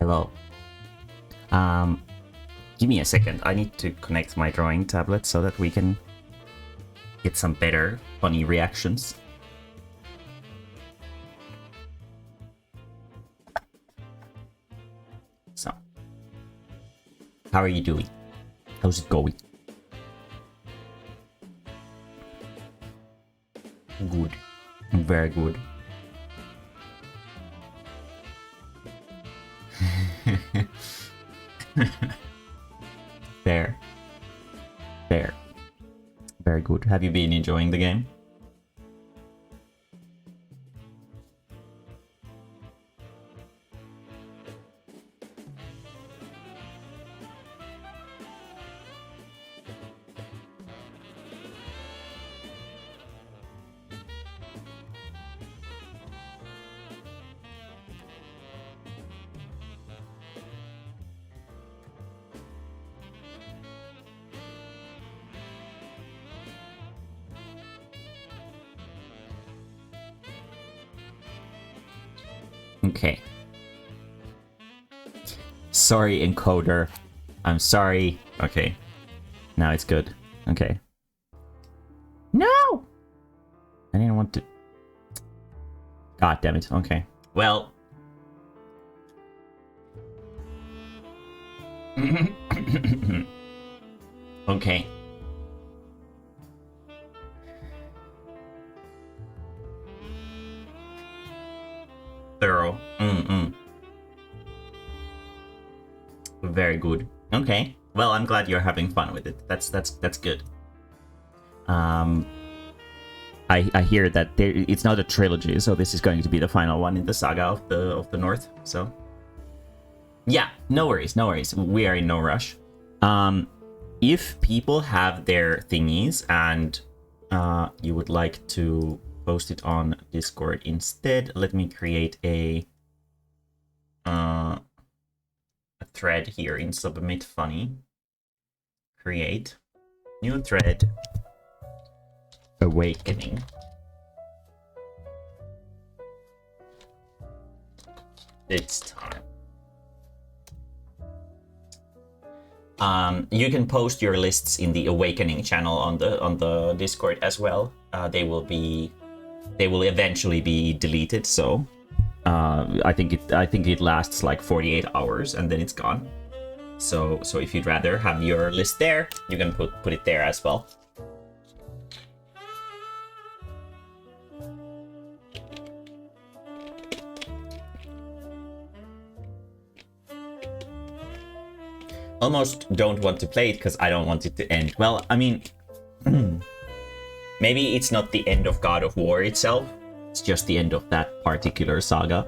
Hello. Um, Give me a second. I need to connect my drawing tablet so that we can get some better funny reactions. So, how are you doing? How's it going? Good. Very good. Fair. Fair. Very good. Have you been enjoying the game? Okay. Sorry, encoder. I'm sorry. Okay. Now it's good. Okay. No! I didn't want to... God damn it. Okay. Well... Okay. Thorough. Very good. Okay. Well, I'm glad you're having fun with it. That's good. I hear that it's not a trilogy, so this is going to be the final one in the saga of the North. So, yeah, no worries, no worries. We are in no rush. If people have their thingies and you would like to post it on Discord instead, let me create a thread here in Submit Funny. Create new thread. Awakening. It's time. You can post your lists in the Awakening channel on the Discord as well. They will eventually be deleted, so I think it lasts like 48 hours and then it's gone. So if you'd rather have your list there, you can put it there as well. Almost don't want to play it because I don't want it to end. Well, I mean, maybe it's not the end of God of War itself. It's just the end of that particular saga.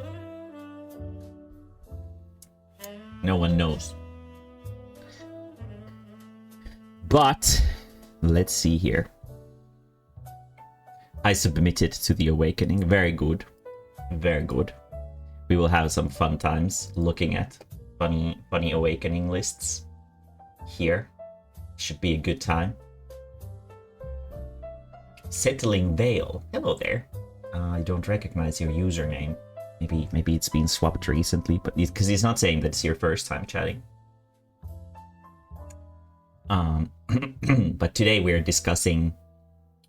No one knows. But let's see here. I submitted to the Awakening. Very good. Very good. We will have some fun times looking at funny Awakening lists here. Should be a good time. Settling Veil. Hello there. I don't recognize your username. Maybe it's been swapped recently, but because he's not saying that it's your first time chatting. But today we're discussing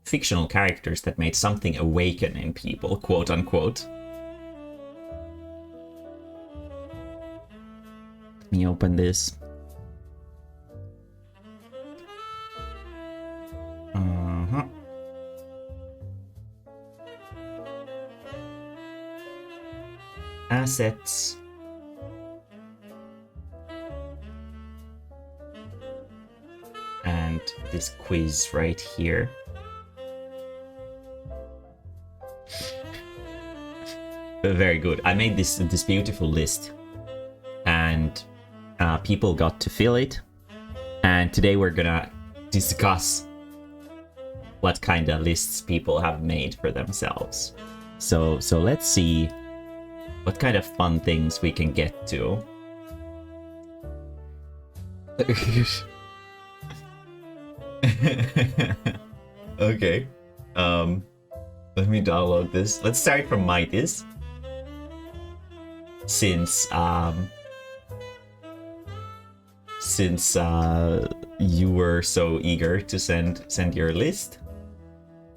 fictional characters that made something awaken in people, quote unquote. Let me open this. Assets. And this quiz right here. Very good. I made this beautiful list, and people got to fill it. And today we're gonna discuss what kind of lists people have made for themselves. So let's see what kind of fun things we can get to. Okay. Let me download this. Let's start from Mighty's. Since since you were so eager to send your list.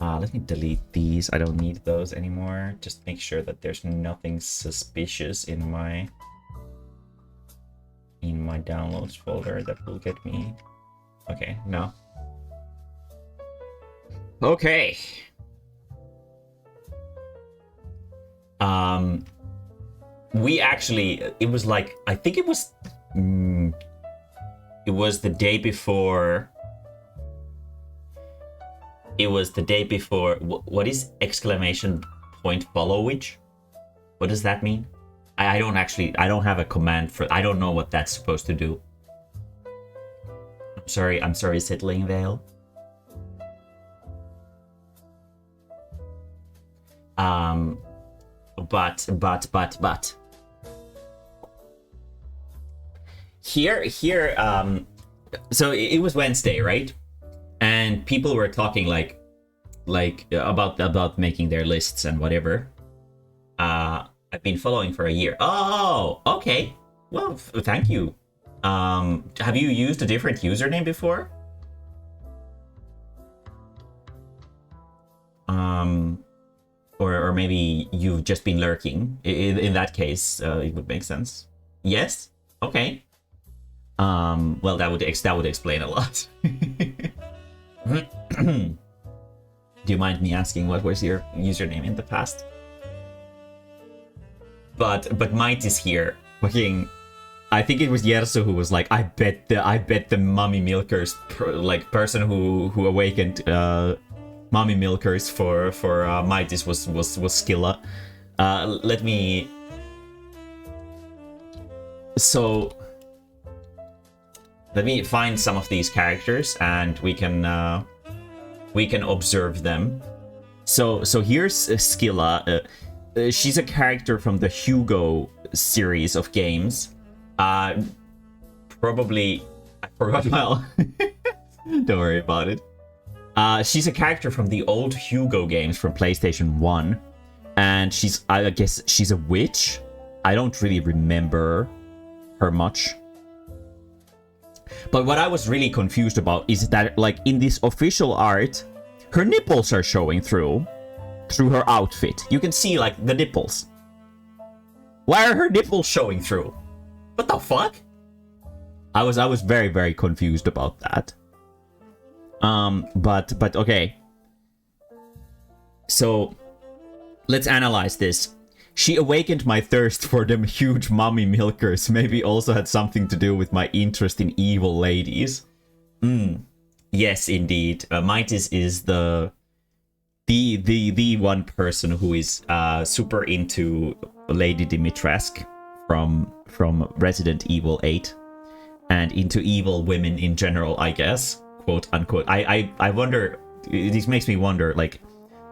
Let me delete these. I don't need those anymore. Just make sure that there's nothing suspicious in my downloads folder that will get me. Okay, no. Okay. We actually, it was like, I think it was the day before. It was the day before. What is exclamation point followage? What does that mean? I don't have a command for. I don't know what that's supposed to do. I'm sorry, Settling Vale. But here so it was Wednesday, right? And people were talking like about making their lists and whatever. I've been following for a year. Oh, okay. Well, thank you. Have you used a different username before? Or maybe you've just been lurking. In that case, it would make sense. Yes? Okay. Well, that would explain a lot. Do you mind me asking what was your username in the past? But Might is here. Fucking, I think it was Yersu who was like, I bet the mummy milkers person who awakened mummy milkers for Mightis was Skilla. Let me. So let me find some of these characters and we can observe them. So here's Skilla. She's a character from the Hugo series of games. Probably I forgot. Well, don't worry about it. She's a character from the old Hugo games from PlayStation 1, and I guess she's a witch. I don't really remember her much. But what I was really confused about is that, like, in this official art, her nipples are showing through her outfit. You can see, like, the nipples. Why are her nipples showing through? What the fuck? I was very, very confused about that. But okay. So let's analyze this. She awakened my thirst for them huge mummy milkers. Maybe also had something to do with my interest in evil ladies. Yes, indeed. Mightis is the one person who is super into Lady Dimitrescu from Resident Evil 8 and into evil women in general, I guess, quote unquote. I wonder. This makes me wonder. Like,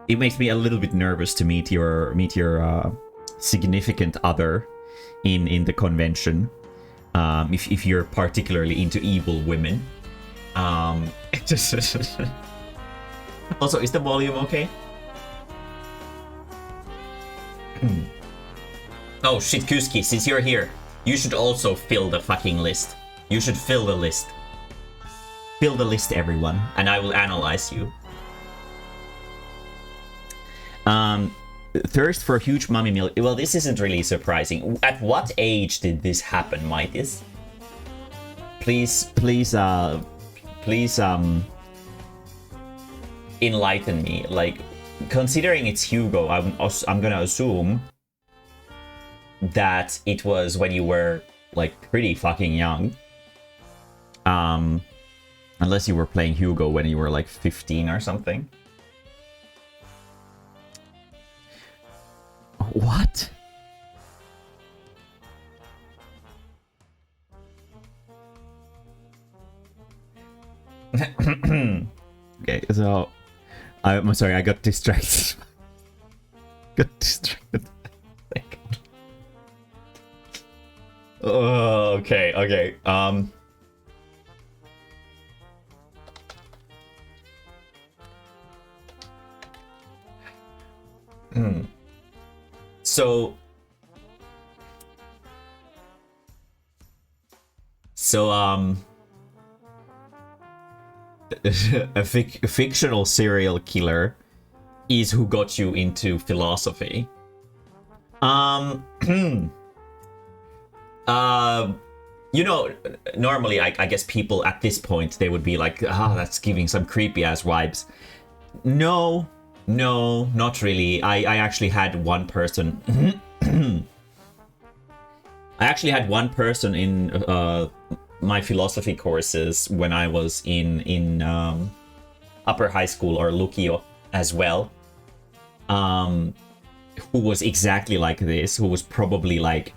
it makes me a little bit nervous to meet your significant other in the convention. If you're particularly into evil women. Also, is the volume okay? Oh shit, Kuski, since you're here, you should also fill the fucking list. You should fill the list. Fill the list, everyone, and I will analyze you. Thirst for huge mummy milk. Well, this isn't really surprising. At what age did this happen, Mightis? Please, enlighten me. Like, considering it's Hugo, I'm gonna assume that it was when you were, like, pretty fucking young. Unless you were playing Hugo when you were like 15 or something. What? Okay, so I'm sorry, I got distracted. Oh, okay. So a fictional serial killer is who got you into philosophy. You know, normally I guess people at this point, they would be like, that's giving some creepy ass vibes. No, not really. I actually had one person. I actually had one person in my philosophy courses when I was in upper high school or Lukio as well. Who was exactly like this, who was probably like,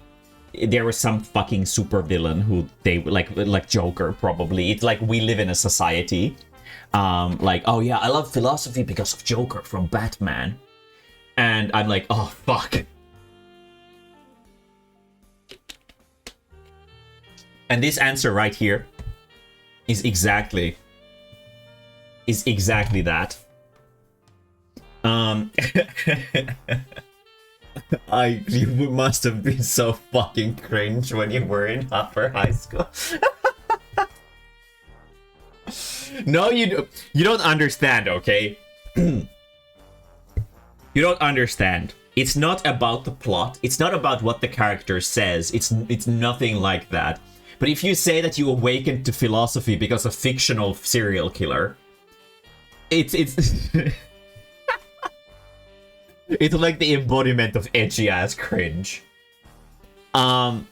there was some fucking super villain who they like Joker probably. It's like we live in a society. Like, oh yeah, I love philosophy because of Joker from Batman. And I'm like, oh fuck. And this answer right here is exactly that. You must have been so fucking cringe when you were in upper high school. No, you don't understand, okay? You don't understand. It's not about the plot. It's not about what the character says. It's nothing like that. But if you say that you awakened to philosophy because of fictional serial killer, it's it's like the embodiment of edgy ass cringe. Not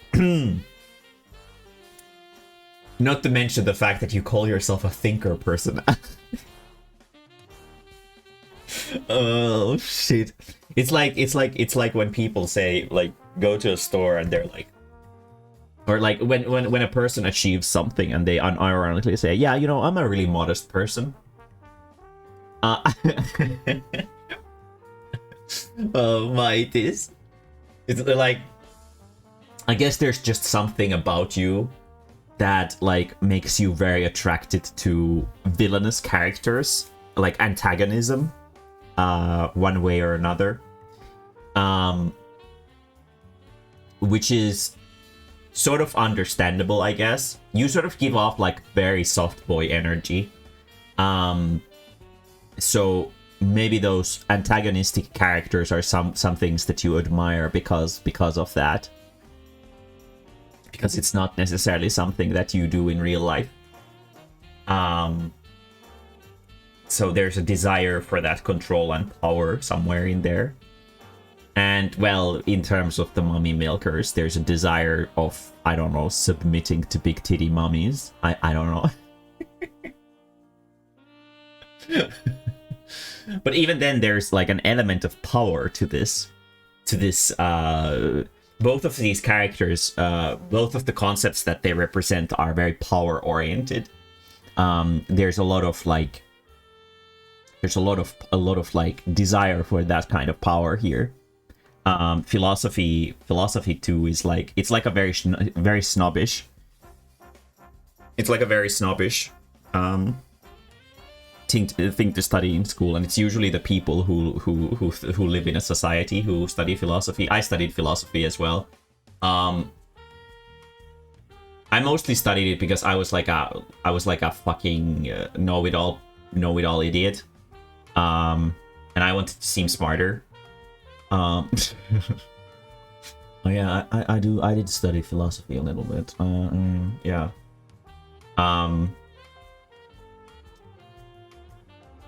to mention the fact that you call yourself a thinker person. Oh shit. It's like when people say, like, go to a store and they're like, or like when a person achieves something and they unironically say, yeah, you know, I'm a really modest person. Oh my, it is. It's like, I guess there's just something about you that like makes you very attracted to villainous characters, like antagonism, one way or another. Which is sort of understandable, I guess. You sort of give off like very soft boy energy. So maybe those antagonistic characters are some things that you admire because of that. Because it's not necessarily something that you do in real life. So there's a desire for that control and power somewhere in there. And, well, in terms of the mummy milkers, there's a desire of, I don't know, submitting to big titty mummies. I don't know. But even then, there's like an element of power to this. Both of these characters, both of the concepts that they represent are very power oriented. There's a lot of like desire for that kind of power here. Philosophy too is like, it's like a very snobbish. It's like a very snobbish thing to study in school, and it's usually the people who live in a society who study philosophy. I studied philosophy as well. I mostly studied it because I was like a fucking know-it-all idiot, and I wanted to seem smarter. Oh yeah, I did study philosophy a little bit. Yeah.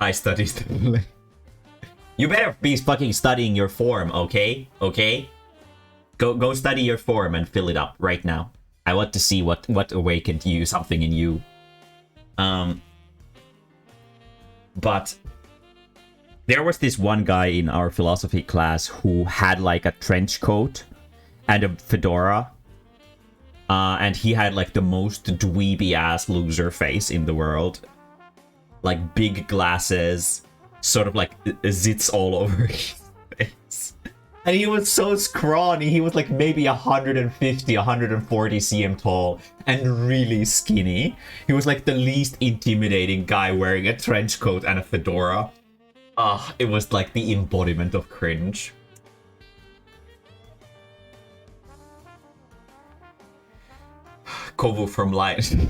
I studied. You better be fucking studying your form, okay? Okay? Go study your form and fill it up right now. I want to see what awakened you, something in you. But there was this one guy in our philosophy class who had like a trench coat and a fedora. And he had like the most dweeby ass loser face in the world. Like big glasses, sort of like zits all over his face. And he was so scrawny. He was like maybe 150, 140 cm tall and really skinny. He was like the least intimidating guy wearing a trench coat and a fedora. It was like the embodiment of cringe. Kovu from Lion.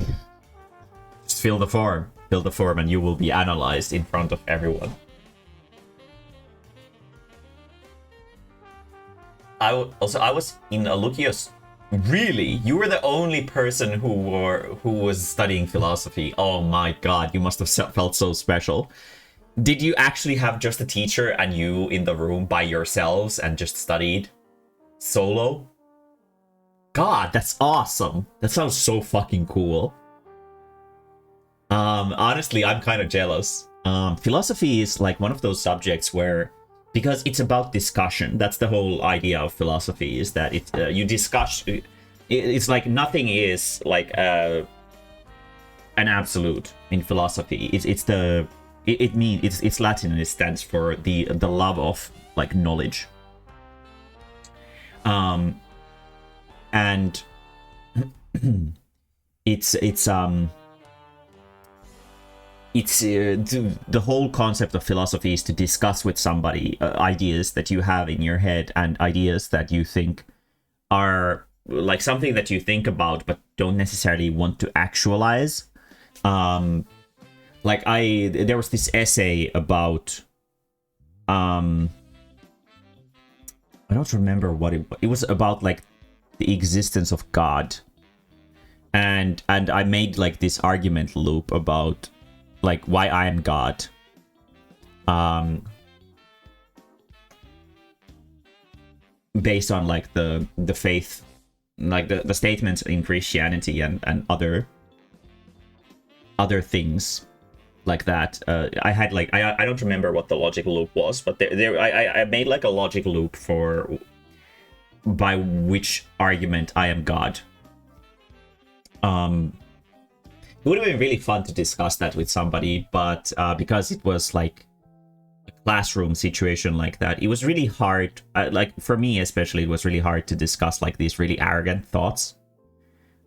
Just fill the form. Fill the form and you will be analyzed in front of everyone. I was in Alukios. Really? You were the only person who was studying philosophy. Oh my god, you must have felt so special. Did you actually have just a teacher and you in the room by yourselves and just studied solo? God, that's awesome. That sounds so fucking cool. Honestly, I'm kind of jealous. Philosophy is like one of those subjects where, because it's about discussion, that's the whole idea of philosophy, is that you discuss. It's like nothing is like an absolute in philosophy. It's Latin and it stands for the love of like knowledge. And it's the whole concept of philosophy is to discuss with somebody ideas that you have in your head and ideas that you think are like something that you think about but don't necessarily want to actualize. There was this essay about I don't remember what it was about, like the existence of God, and I made like this argument loop about like why I am God. Based on like the faith, like the statements in Christianity and other things like that. I had like I don't remember what the logic loop was, but I made like a logic loop for by which argument I am God. It would have been really fun to discuss that with somebody, but because it was like a classroom situation like that, it was really hard. Like for me especially, it was really hard to discuss like these really arrogant thoughts.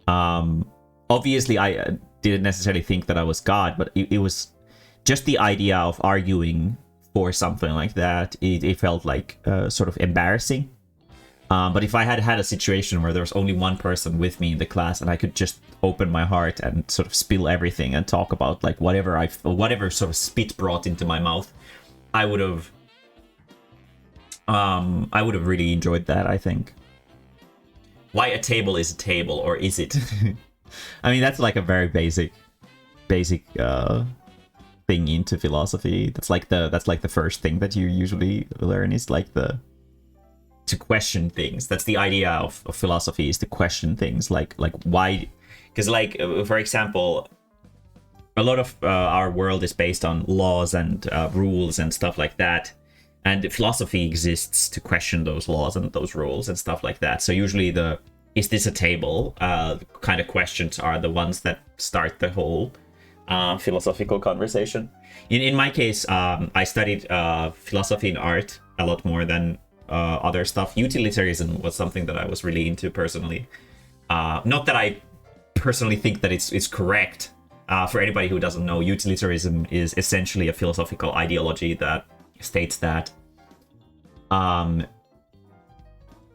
Obviously I didn't necessarily think that I was God, but it was just the idea of arguing for something like that. It felt like sort of embarrassing. But if I had had a situation where there was only one person with me in the class and I could just open my heart and sort of spill everything and talk about like whatever sort of spit brought into my mouth, I would have really enjoyed that, I think. Why a table is a table, or is it? I mean, that's like a very basic thing into philosophy. That's like the first thing that you usually learn, is like to question things. That's the idea of philosophy, is to question things like why. Because like for example, a lot of our world is based on laws and rules and stuff like that, and philosophy exists to question those laws and those rules and stuff like that. So usually is this a table kind of questions are the ones that start the whole philosophical conversation. In my case, I studied philosophy and art a lot more than other stuff. Utilitarianism was something that I was really into personally. Not that I personally think that it's correct. For anybody who doesn't know, utilitarianism is essentially a philosophical ideology that states that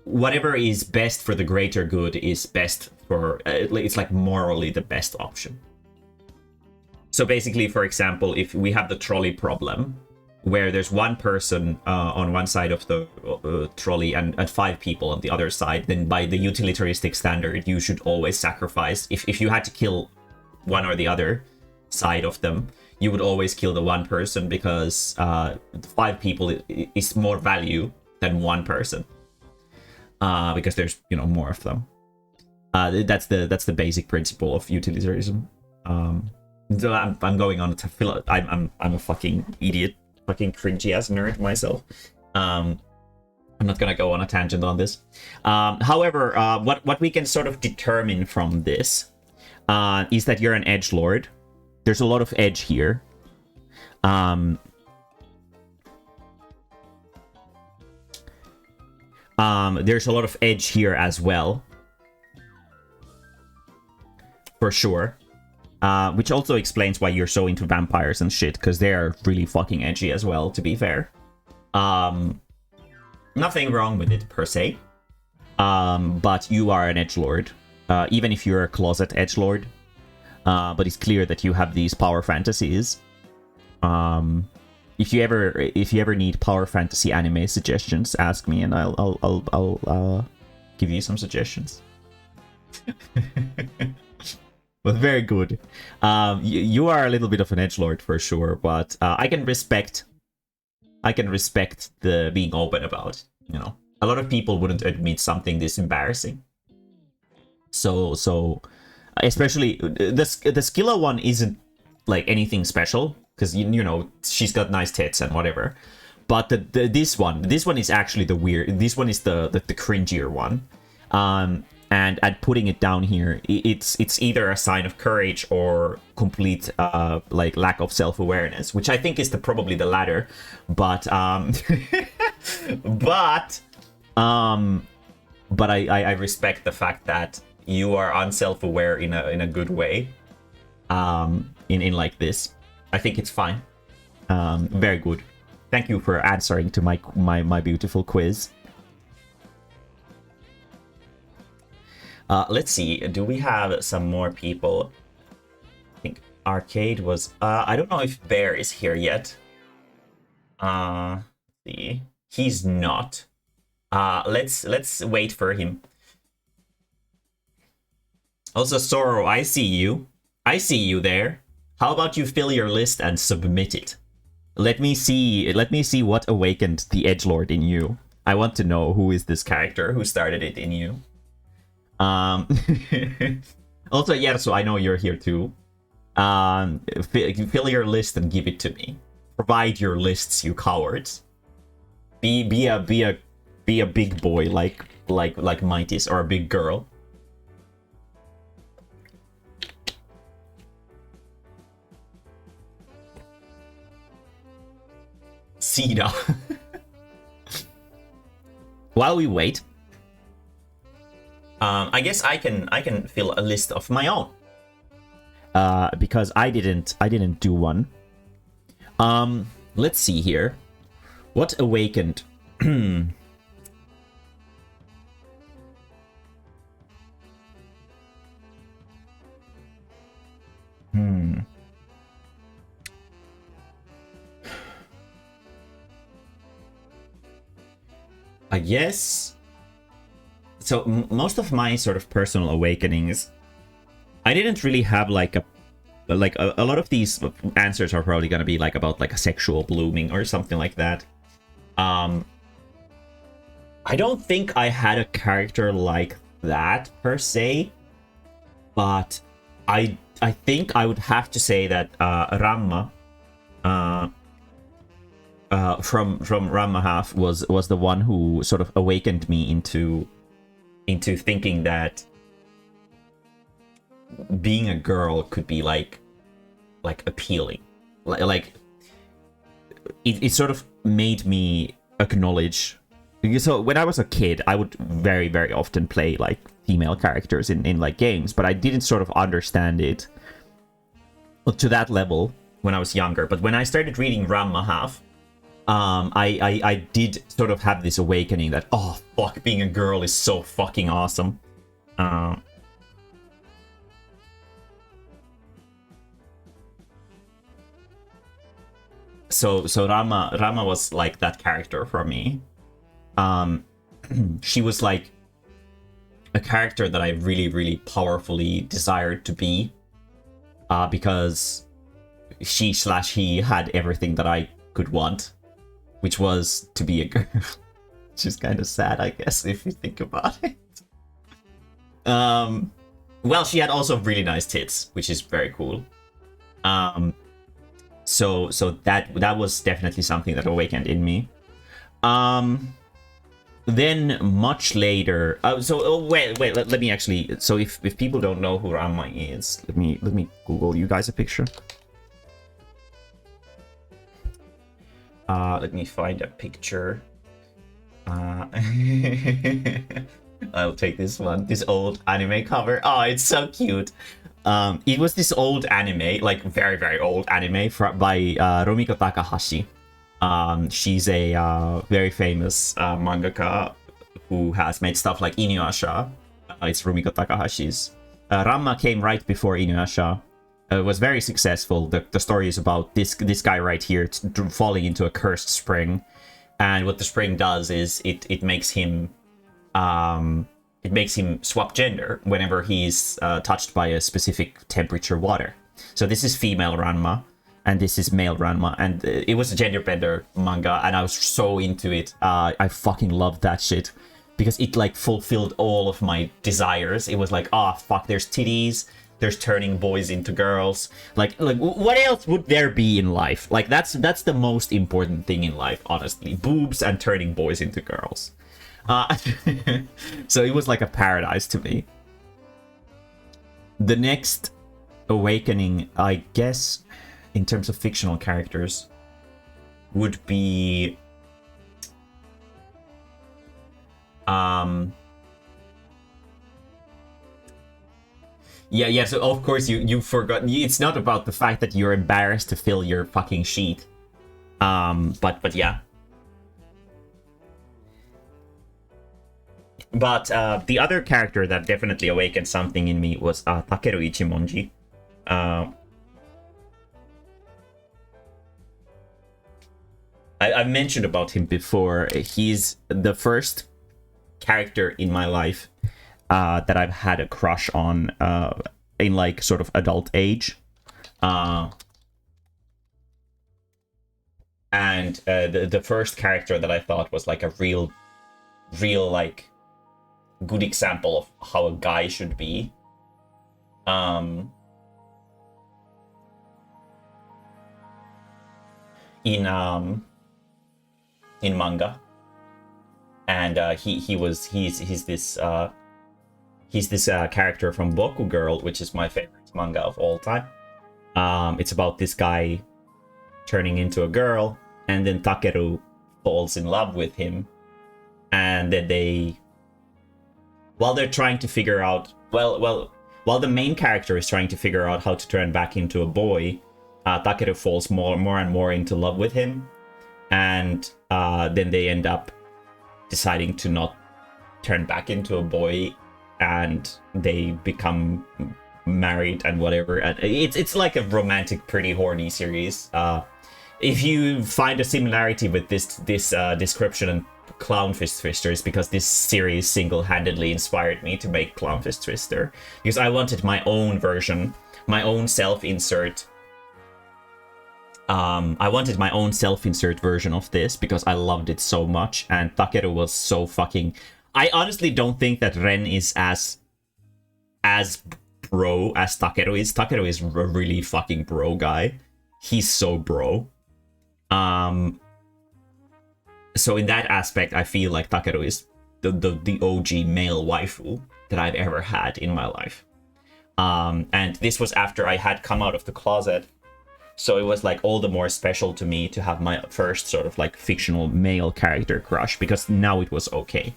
whatever is best for the greater good is best for it's like morally the best option. So basically, for example, if we have the trolley problem, where there's one person on one side of the trolley and 5 people on the other side, then by the utilitaristic standard, you should always sacrifice. If you had to kill one or the other side of them, you would always kill the one person, because 5 people is more value than one person, because there's more of them. That's the basic principle of utilitarianism. So I'm going on to feel I'm a fucking idiot. Fucking cringy ass nerd myself. I'm not gonna go on a tangent on this. However, what we can sort of determine from this is that you're an edgelord. There's a lot of edge here. There's a lot of edge here as well, for sure. Which also explains why you're so into vampires and shit, because they're really fucking edgy as well, to be fair. Nothing wrong with it per se. But you are an edgelord. Even if you're a closet edgelord. but it's clear that you have these power fantasies. If you ever need power fantasy anime suggestions, ask me and I'll give you some suggestions. But very good. You are a little bit of an edgelord for sure, but I can respect the being open about. You know, a lot of people wouldn't admit something this embarrassing. So especially the Skilla one isn't like anything special because you know she's got nice tits and whatever. But this one is actually the weird. This one is the cringier one. And putting it down here, it's either a sign of courage or complete like lack of self-awareness, which I think is probably the latter. But but I respect the fact that you are unself-aware in a good way. In like this, I think it's fine. Very good. Thank you for answering to my beautiful quiz. Let's see. Do we have some more people? I think Arcade was. I don't know if Bear is here yet. Let's see. He's not. Let's wait for him. Also, Sorrow, I see you. I see you there. How about you fill your list and submit it? Let me see what awakened the edgelord in you. I want to know who is this character who started it in you. Also, Yerso, I know you're here too. Fill your list and give it to me. Provide your lists, you cowards. Be a big boy like Mighty's, or a big girl. Sida. While we wait, I guess I can fill a list of my own. Because I didn't do one. Let's see here. What awakened? I guess. So most of my sort of personal awakenings, I didn't really have like a lot of these answers are probably gonna be like about like a sexual blooming or something like that. I don't think I had a character like that per se, but I think I would have to say that Ramma from Ramma Half was the one who sort of awakened me into thinking that being a girl could be like appealing, like it sort of made me acknowledge. So when I was a kid, I would very, very often play like female characters in like games, but I didn't sort of understand it to that level when I was younger. But when I started reading Ramma Half, I did sort of have this awakening that, oh fuck, being a girl is so fucking awesome. So Rama was like that character for me. She was like a character that I really, really powerfully desired to be, because he had everything that I could want, which was to be a girl. Which is kind of sad, I guess, if you think about it. Well, she had also really nice tits, which is very cool. So that was definitely something that awakened in me. Then much later, wait, let me actually. So if people don't know who Rama is, let me Google you guys a picture. Let me find a picture. I'll take this one. This old anime cover. Oh, it's so cute. It was this old anime, like very, very old anime by Rumiko Takahashi. She's a very famous mangaka who has made stuff like Inuyasha. It's Rumiko Takahashi's. Ranma came right before Inuyasha. was very successful. The story is about this guy right here falling into a cursed spring, and what the spring does is it makes him swap gender whenever he's touched by a specific temperature water. So this is female Ranma, and this is male Ranma, and it was a gender bender manga, and I was so into it. I fucking loved that shit because it like fulfilled all of my desires. It was like, ah, fuck, there's titties, there's turning boys into girls. Like what else would there be in life? Like that's the most important thing in life, honestly. Boobs and turning boys into girls. So it was like a paradise to me. The next awakening, I guess, in terms of fictional characters, would be yeah, so of course you forgot. It's not about the fact that you're embarrassed to fill your fucking sheet. But yeah. But the other character that definitely awakened something in me was Takeru Ichimonji. I've mentioned about him before. He's the first character in my life that I've had a crush on in like sort of adult age. And the first character that I thought was like a real like good example of how a guy should be. In manga, and he's this character from Boku Girl, which is my favorite manga of all time. It's about this guy turning into a girl, and then Takeru falls in love with him, and then while they're trying to figure out, while the main character is trying to figure out how to turn back into a boy, Takeru falls more and more into love with him, and then they end up deciding to not turn back into a boy, and they become married and whatever. And it's like a romantic, pretty horny series. If you find a similarity with this description and Clown Fist Twister, is because this series single-handedly inspired me to make Clown Fist Twister, because I wanted my own version, my own self-insert. I wanted my own self-insert version of this because I loved it so much, and Takeru was so fucking... I honestly don't think that Ren is as bro as Takeru is. Takeru is a really fucking bro guy. He's so bro. So in that aspect, I feel like Takeru is the OG male waifu that I've ever had in my life. And this was after I had come out of the closet. So it was like all the more special to me to have my first sort of like fictional male character crush, because now it was okay.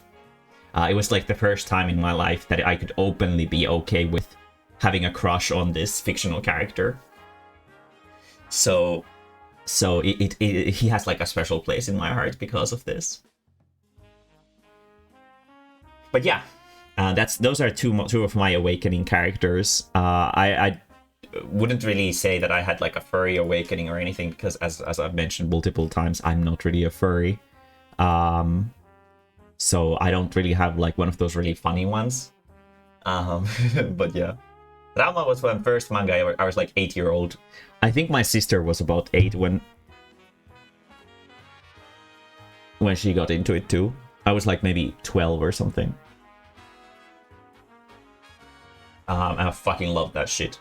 It was like the first time in my life that I could openly be okay with having a crush on this fictional character. So he has like a special place in my heart because of this. But yeah, those are two of my awakening characters. I wouldn't really say that I had like a furry awakening or anything, because as I've mentioned multiple times, I'm not really a furry. So I don't really have like one of those really funny ones. But yeah. Rama was my first manga. I was like 8-year-old. I think my sister was about 8 when she got into it too. I was like maybe 12 or something. I fucking love that shit.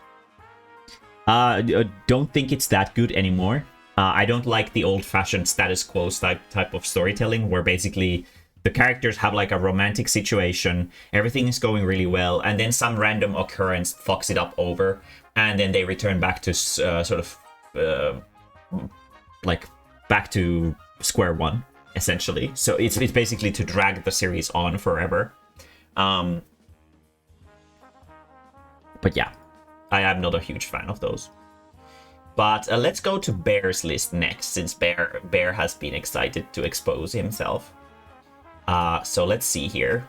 Don't think it's that good anymore. I don't like the old-fashioned status quo type of storytelling, where basically the characters have like a romantic situation, everything is going really well, and then some random occurrence fucks it up over, and then they return back to sort of like back to square one, essentially. So it's basically to drag the series on forever. But yeah, I am not a huge fan of those. But let's go to Bear's list next, since Bear has been excited to expose himself. So let's see here.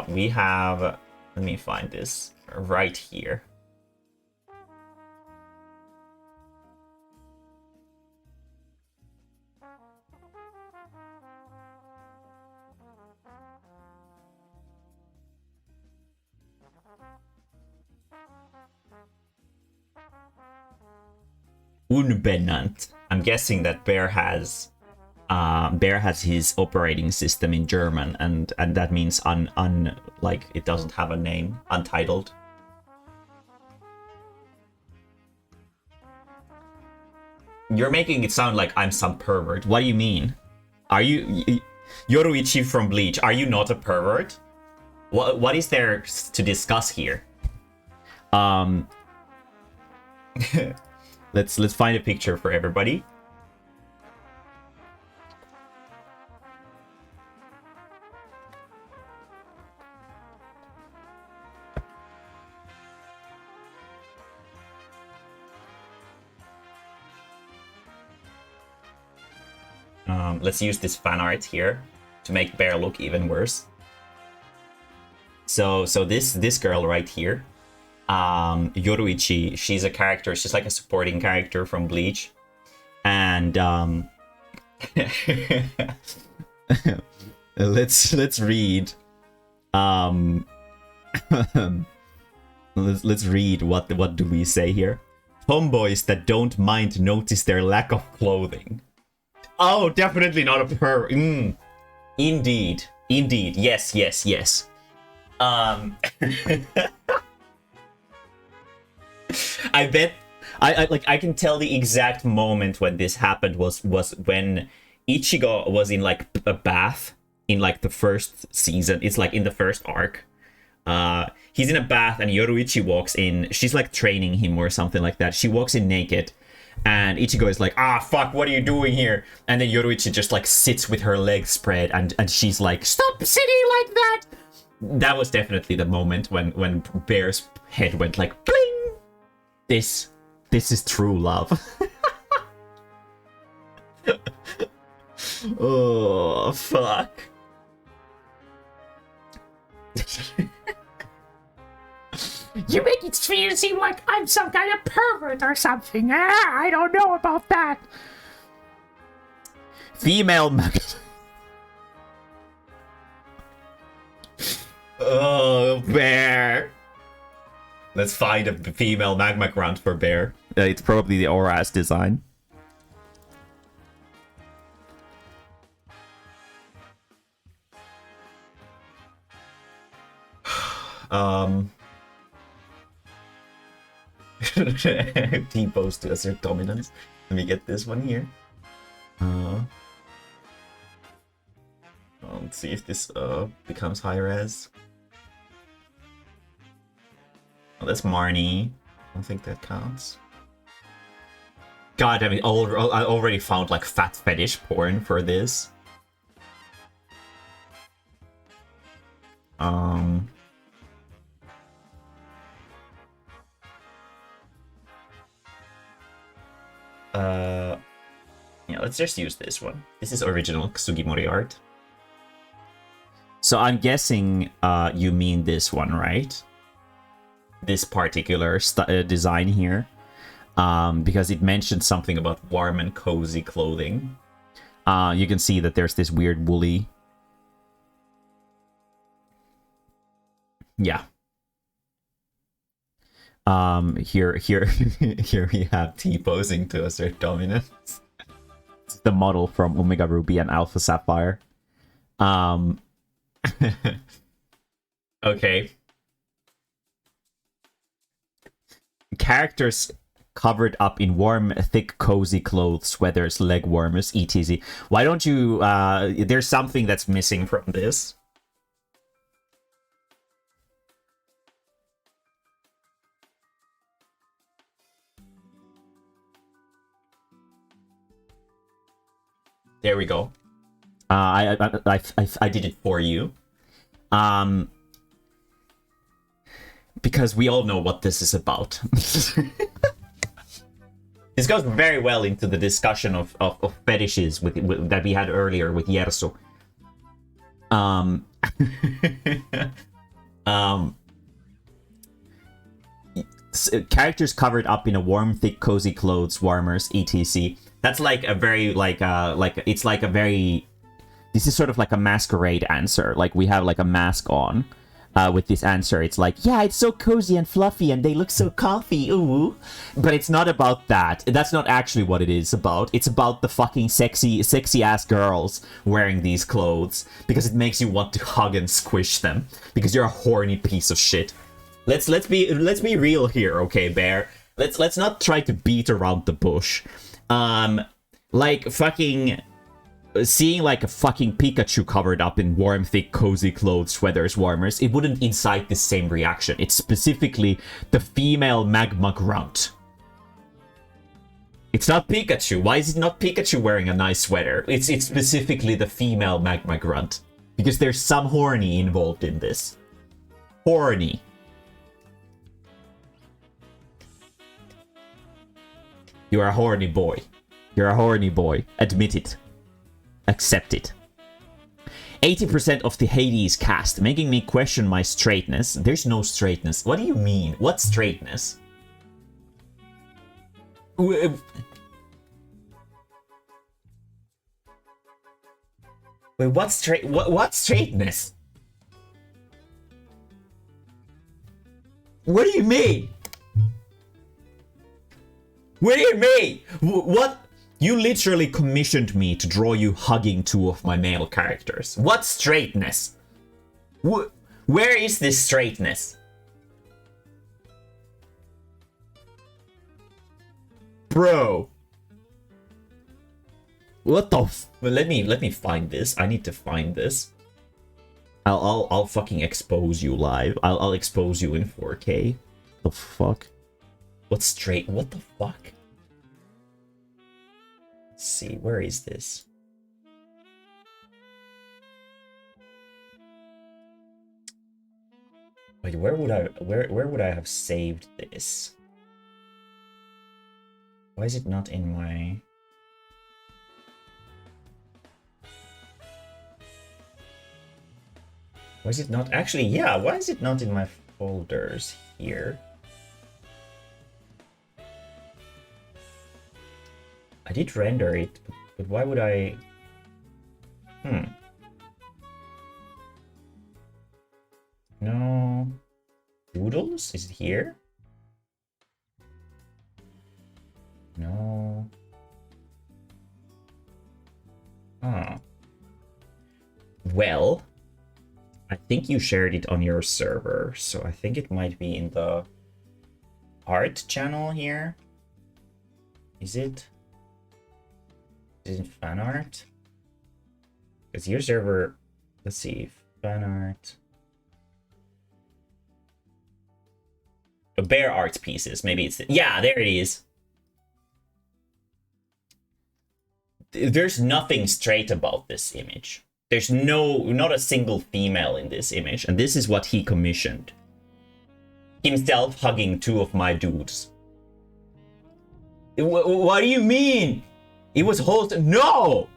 We have... Let me find this right here. unbenannt. I'm guessing that Bear has his operating system in German, and that means like it doesn't have a name, untitled. You're making it sound like I'm some pervert. What do you mean? Are you Yoruichi from Bleach? Are you not a pervert? What is there to discuss here? Let's find a picture for everybody. Let's use this fan art here to make Bear look even worse. So this girl right here, Yoruichi, she's a character. She's like a supporting character from Bleach, and let's read. Let's read what do we say here? Tomboys that don't mind notice their lack of clothing. Oh, definitely not a Indeed. Yes. I bet I can tell the exact moment when this happened was when Ichigo was in like a bath in like the first season. It's like in the first arc. He's in a bath and Yoruichi walks in. She's like training him or something like that. She walks in naked. And Ichigo is like, fuck, what are you doing here? And then Yoruichi just like sits with her legs spread, and she's like, stop sitting like that. That was definitely the moment when Bear's head went like, bling. This is true love. Oh, fuck. You make it seem like I'm some kind of pervert or something. I don't know about that. Female Oh, Bear. Let's find a female magma grunt for Bear. It's probably the Auras design. T-pose to assert dominance. Let me get this one here. Let's see if this becomes high res. Oh, that's Marnie. I don't think that counts. God damn it! I already found like fat fetish porn for this. Yeah, let's just use this one. This is original Sugimori art. So I'm guessing you mean this one, right? This particular design here. Because it mentioned something about warm and cozy clothing. You can see that there's this weird woolly. Yeah. Here we have T posing to assert dominance. It's the model from Omega Ruby and Alpha Sapphire. Okay. Characters covered up in warm, thick, cozy clothes, sweaters, leg warmers, etc. Why don't you... there's something that's missing from this. There we go. I did it for you. Because we all know what this is about. This goes very well into the discussion of fetishes with that we had earlier with Yerso. Characters covered up in a warm, thick, cozy clothes, warmers, etc. That's like a very it's like a very. This is sort of like a masquerade answer. Like we have like a mask on, with this answer. It's like, yeah, it's so cozy and fluffy and they look so comfy, ooh. But it's not about that. That's not actually what it is about. It's about the fucking sexy ass girls wearing these clothes because it makes you want to hug and squish them because you're a horny piece of shit. Let's be real here, okay, Bear? Let's not try to beat around the bush. Like fucking seeing like a fucking Pikachu covered up in warm, thick, cozy clothes, sweaters, warmers, it wouldn't incite the same reaction. It's specifically the female magma grunt. It's not Pikachu. Why is it not Pikachu wearing a nice sweater? It's specifically the female magma grunt. Because there's some horny involved in this. Horny. You're a horny boy. You're a horny boy. Admit it. Accept it. 80% of the Hades cast, making me question my straightness. There's no straightness. What do you mean? What straightness? Wait, what straightness? What do you mean? What do you mean? What? You literally commissioned me to draw you hugging two of my male characters. What straightness? Where is this straightness? Bro. What the well, let me find this. I need to find this. I'll fucking expose you live. I'll expose you in 4K. The fuck? What the fuck? Let's see, where is this? Wait, where would I have saved this? Why is it not in my... Why is it not... Actually, yeah, why is it not in my folders here? I did render it, but why would I... No... Doodles? Is it here? No... Huh. Well... I think you shared it on your server, so I think it might be in the art channel here. Is it? Is it fan art? Because your server, let's see, fan art. Bear art pieces, maybe it's, yeah, there it is. There's nothing straight about this image. There's not a single female in this image, and this is what he commissioned. Himself hugging two of my dudes. What do you mean? It was no!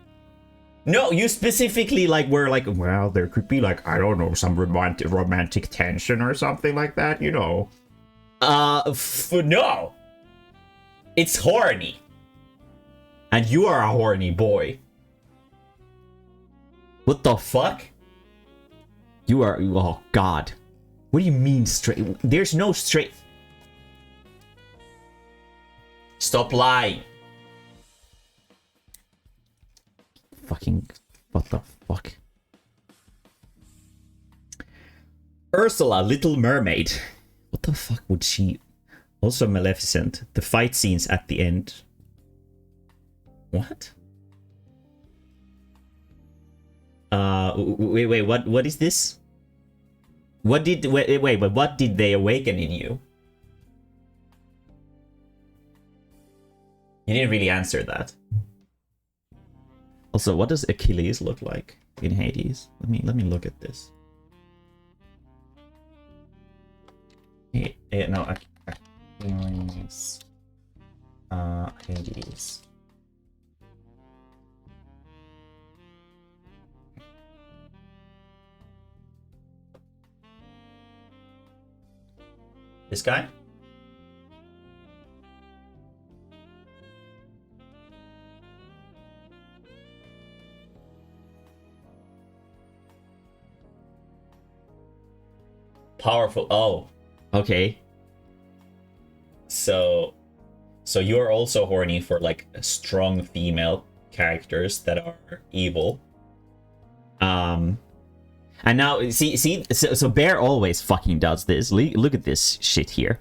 No, you specifically like were like, well, there could be like, I don't know, some romantic tension or something like that, you know. No! It's horny. And you are a horny boy. What the fuck? You are, oh god. What do you mean straight? There's no straight. Stop lying. Fucking, what the fuck? Ursula, Little Mermaid. What the fuck would she... Also Maleficent. The fight scenes at the end. What? Wait, what is this? What did... Wait, but what did they awaken in you? You didn't really answer that. Also, what does Achilles look like in Hades? Let me look at this. No, Achilles. Hades. This guy? Powerful. Oh, okay. So you're also horny for like strong female characters that are evil. And now so Bear always fucking does this. Look at this shit here.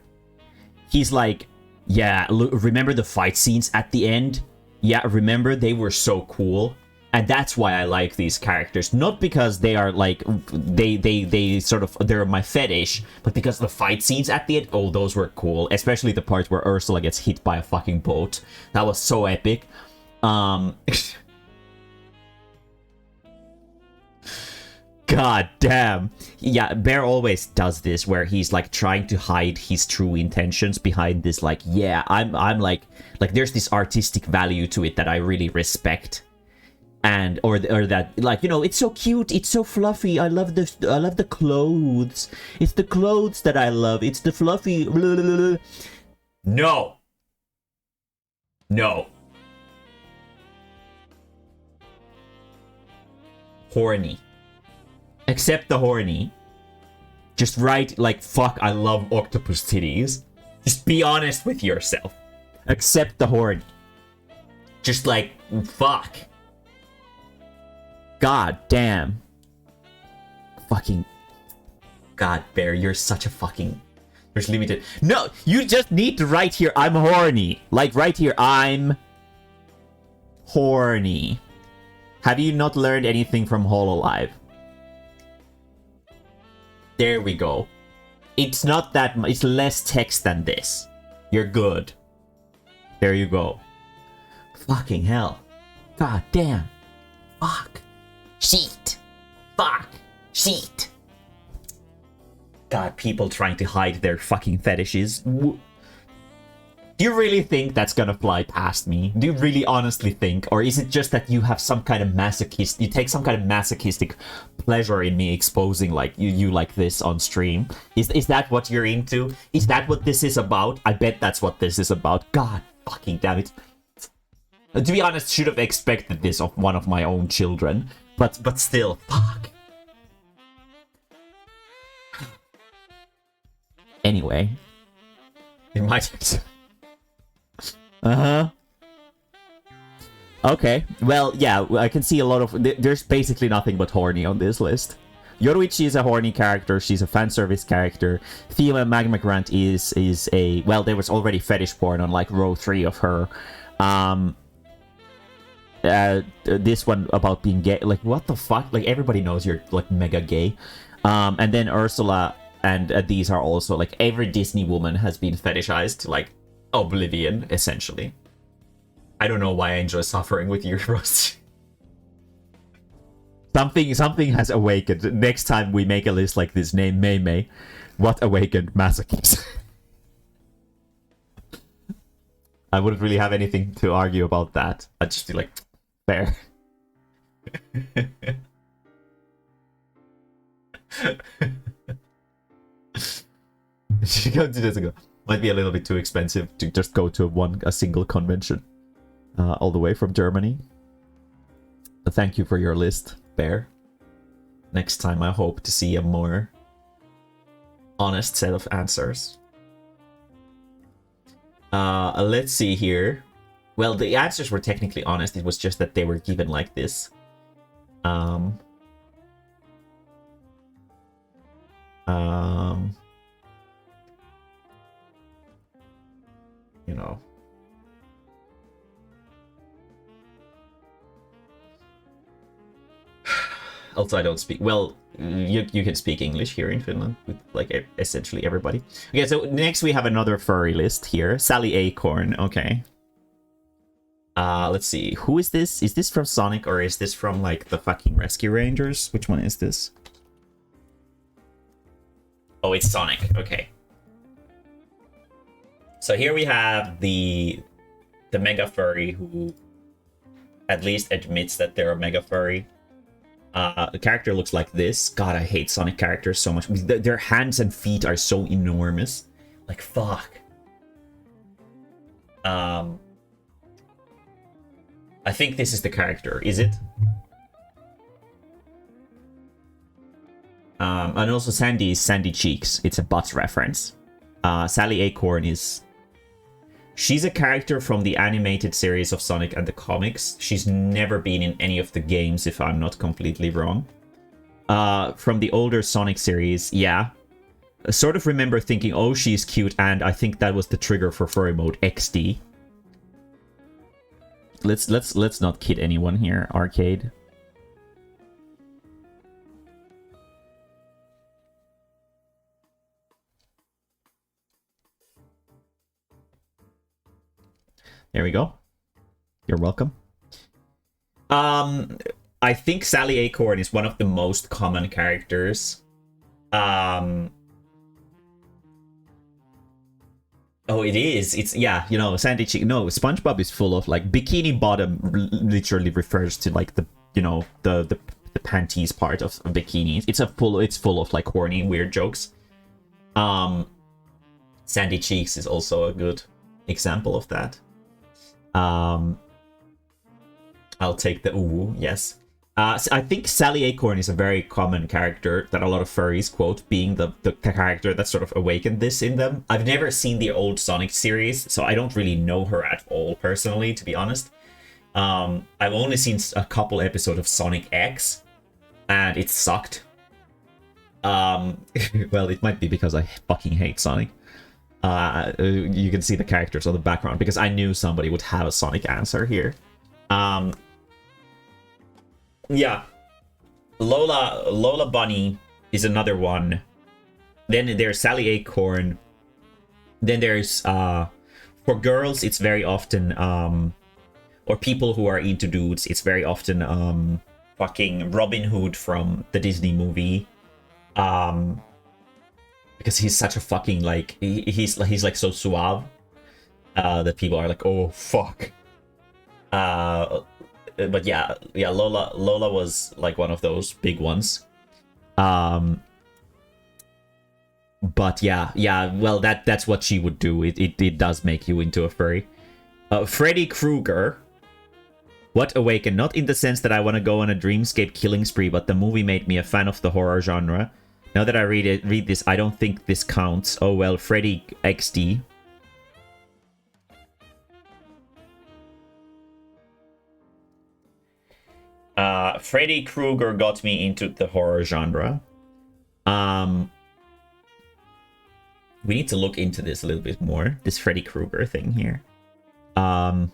He's like, yeah, look, remember the fight scenes at the end? Yeah, remember they were so cool. And that's why I like these characters. Not because they are like, they sort of, they're my fetish, but because the fight scenes at the end, oh, those were cool. Especially the part where Ursula gets hit by a fucking boat. That was so epic. God damn. Yeah, Bear always does this where he's like trying to hide his true intentions behind this, like, yeah, I'm like there's this artistic value to it that I really respect. And or that, like, you know, it's so cute, it's so fluffy, I love the clothes. It's the clothes that I love. It's the fluffy blah, blah, blah. No. No. Horny. Accept the horny. Just write like, fuck, I love octopus titties. Just be honest with yourself. Accept the horny. Just like, fuck. God damn. Fucking. God, Bear, you're such a fucking. There's limited. No, you just need to write here, I'm horny. Like, right here, I'm horny. Have you not learned anything from Hololive? There we go. It's not that much. It's less text than this. You're good. There you go. Fucking hell. God damn. Fuck. Sheet. Fuck. Sheet. God, people trying to hide their fucking fetishes. Do you really think that's gonna fly past me? Do you really honestly think? Or is it just that you have some kind of you take some kind of masochistic pleasure in me exposing like you like this on stream? Is that what you're into? Is that what this is about? I bet that's what this is about. God fucking damn it. To be honest, should have expected this of one of my own children. But still, fuck. Anyway. It might... Uh-huh. Okay. Well, yeah, I can see a lot of... There's basically nothing but horny on this list. Yoruichi is a horny character. She's a fan service character. Female Magma Grant is a... Well, there was already fetish porn on, like, row 3 of her. This one about being gay. Like, what the fuck? Like, everybody knows you're, like, mega gay. And then Ursula and these are also, like, every Disney woman has been fetishized to, like, oblivion, essentially. I don't know why I enjoy suffering with you, Ross. Something has awakened. Next time we make a list like this, name Mae-mae. What awakened masochists? I wouldn't really have anything to argue about that. I'd just be like, fair. Might be a little bit too expensive to just go to a single convention all the way from Germany. But thank you for your list, Bear. Next time I hope to see a more honest set of answers. Let's see here. Well, the answers were technically honest. It was just that they were given like this. You know. Also, I don't speak... Well, you can speak English here in Finland with, like, essentially everybody. Okay, so next we have another furry list here. Sally Acorn, okay. Let's see. Who is this? Is this from Sonic or is this from, like, the fucking Rescue Rangers? Which one is this? Oh, it's Sonic. Okay. So here we have the mega furry who at least admits that they're a mega furry. The character looks like this. God, I hate Sonic characters so much. Their hands and feet are so enormous. Like, fuck. I think this is the character. Is it? And also Sandy is Sandy Cheeks. It's a Butts reference. Sally Acorn is... She's a character from the animated series of Sonic and the comics. She's never been in any of the games, if I'm not completely wrong. From the older Sonic series, yeah. I sort of remember thinking, oh, she's cute, and I think that was the trigger for furry mode XD. Let's not kid anyone here, Arcade. There we go. You're welcome. I think Sally Acorn is one of the most common characters. Oh, it is. It's, yeah, you know, Sandy Cheek. No, SpongeBob is full of, like, Bikini Bottom literally refers to, like, the, you know, the panties part of bikinis. It's full of, like, horny, weird jokes. Sandy Cheeks is also a good example of that. I'll take the ooh, yes. I think Sally Acorn is a very common character that a lot of furries quote, being the character that sort of awakened this in them. I've never seen the old Sonic series, so I don't really know her at all personally, to be honest. I've only seen a couple episodes of Sonic X, and it sucked. Well, it might be because I fucking hate Sonic. You can see the characters on the background because I knew somebody would have a Sonic answer here. Yeah, Lola Bunny is another one. Then there's Sally Acorn. Then there's for girls, it's very often or people who are into dudes, it's very often fucking Robin Hood from the Disney movie. Because he's such a fucking, like, he's like so suave that people are like, oh fuck. But yeah, Lola was like one of those big ones. But yeah, well, that's what she would do. It does make you into a furry. Freddy Krueger. What Awaken? Not in the sense that I want to go on a dreamscape killing spree, but the movie made me a fan of the horror genre. Now that I read this, I don't think this counts. Oh well, Freddy XD. Freddy Krueger got me into the horror genre. We need to look into this a little bit more. This Freddy Krueger thing here. I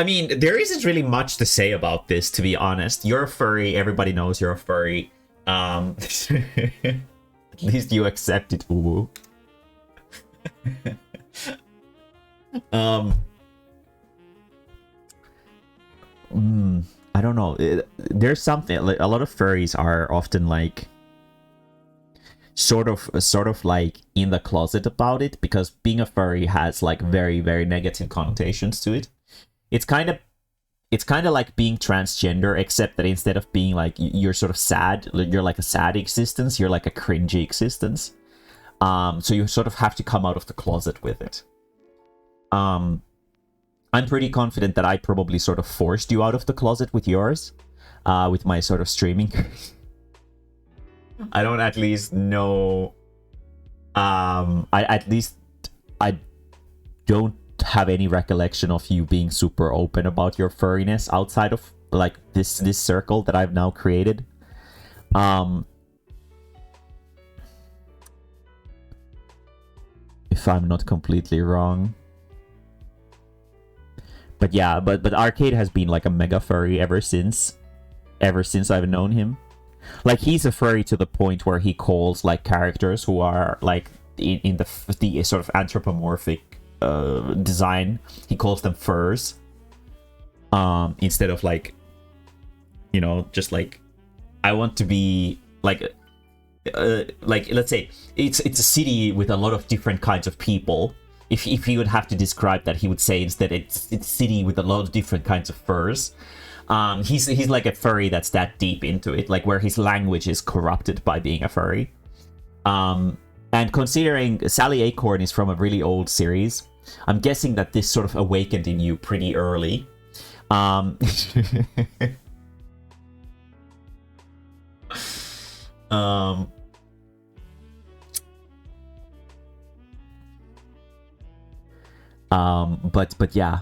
mean, there isn't really much to say about this, to be honest. You're a furry. Everybody knows you're a furry. At least you accept it, Uwu. I don't know. There's something, like, a lot of furries are often like sort of like in the closet about it, because being a furry has like very, very negative connotations to it. It's kind of like being transgender, except that instead of being like you're sort of sad, you're like a sad existence, you're like a cringy existence. So you sort of have to come out of the closet with it. I'm pretty confident that I probably sort of forced you out of the closet with yours, with my sort of streaming. I don't at least know. I don't have any recollection of you being super open about your furriness outside of like this circle that I've now created. If I'm not completely wrong. But yeah, but Arcade has been like a mega furry ever since I've known him. Like, he's a furry to the point where he calls like characters who are like in the sort of anthropomorphic design, he calls them furs, instead of like, you know, just like, I want to be like let's say it's a city with a lot of different kinds of people. If he would have to describe that, he would say instead it's a city with a lot of different kinds of furs. He's like a furry that's that deep into it, like where his language is corrupted by being a furry. And considering Sally Acorn is from a really old series, I'm guessing that this sort of awakened in you pretty early. Um, but yeah,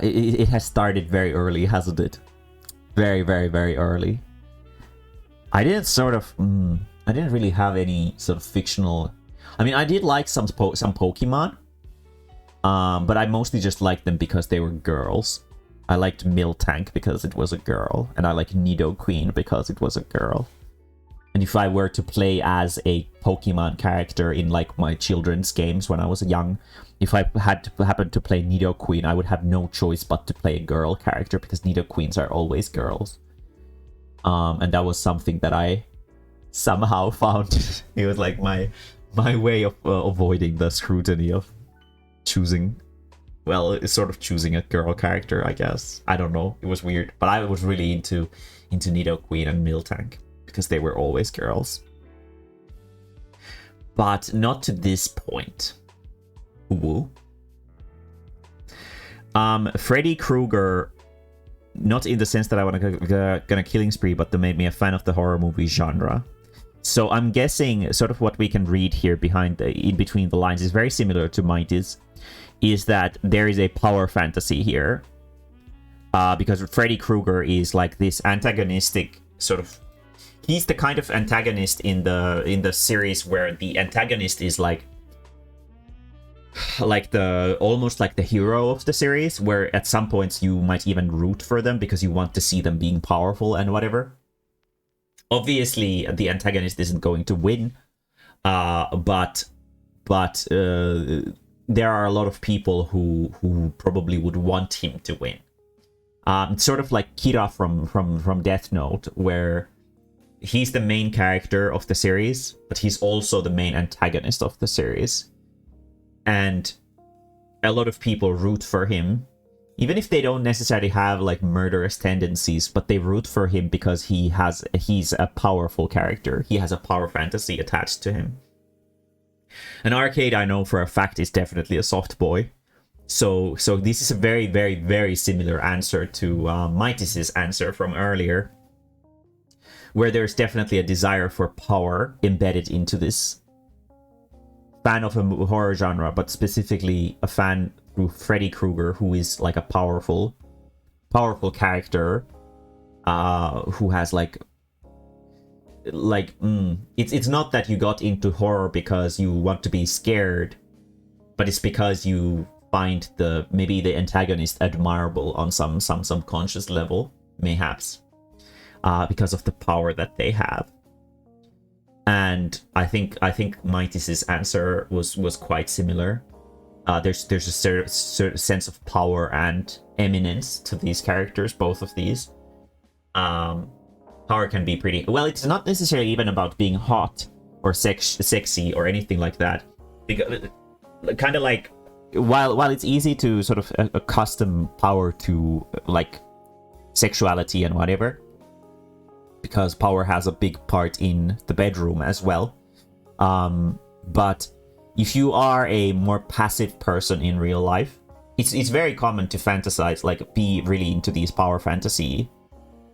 it has started very early, hasn't it? Very, very, very early. I didn't I didn't really have any sort of fictional. I mean, I did like some Pokemon, but I mostly just liked them because they were girls. I liked Miltank because it was a girl, and I liked Nidoqueen because it was a girl. And if I were to play as a Pokemon character in like my children's games when I was young, if I had to happen to play Nidoqueen, I would have no choice but to play a girl character because Nidoqueens are always girls. And that was something that I somehow found. It was like my way of avoiding the scrutiny of choosing. Well, it's sort of choosing a girl character, I guess. I don't know. It was weird, but I was really into Nidoqueen and Miltank because they were always girls. But not to this point. Woo. Freddy Krueger, not in the sense that I want to gonna killing spree, but that made me a fan of the horror movie genre. So I'm guessing sort of what we can read here in between the lines is very similar to Mighty's, is that there is a power fantasy here. Because Freddy Krueger is like this antagonistic sort of. He's the kind of antagonist in the series where the antagonist is like the almost like the hero of the series, where at some points you might even root for them because you want to see them being powerful and whatever. Obviously, the antagonist isn't going to win, but there are a lot of people who probably would want him to win. It's sort of like Kira from Death Note, where he's the main character of the series, but he's also the main antagonist of the series. And a lot of people root for him, even if they don't necessarily have like murderous tendencies, but they root for him because he's a powerful character. He has a power fantasy attached to him. And Arcade, I know for a fact, is definitely a soft boy. So this is a very, very, very similar answer to Mighty's answer from earlier, where there's definitely a desire for power embedded into this. Fan of a horror genre, but specifically a fan through Freddy Krueger, who is like a powerful character, who has it's not that you got into horror because you want to be scared, but it's because you find maybe the antagonist admirable on some subconscious level, mayhaps. Because of the power that they have. And I think Mighty's answer was quite similar. There's a certain sense of power and eminence to these characters, both of these. Power can be pretty... Well, it's not necessarily even about being hot or sexy or anything like that. Because, kind of like, while it's easy to sort of accustom power to like sexuality and whatever, because power has a big part in the bedroom as well. But if you are a more passive person in real life, it's very common to fantasize, like be really into these power fantasy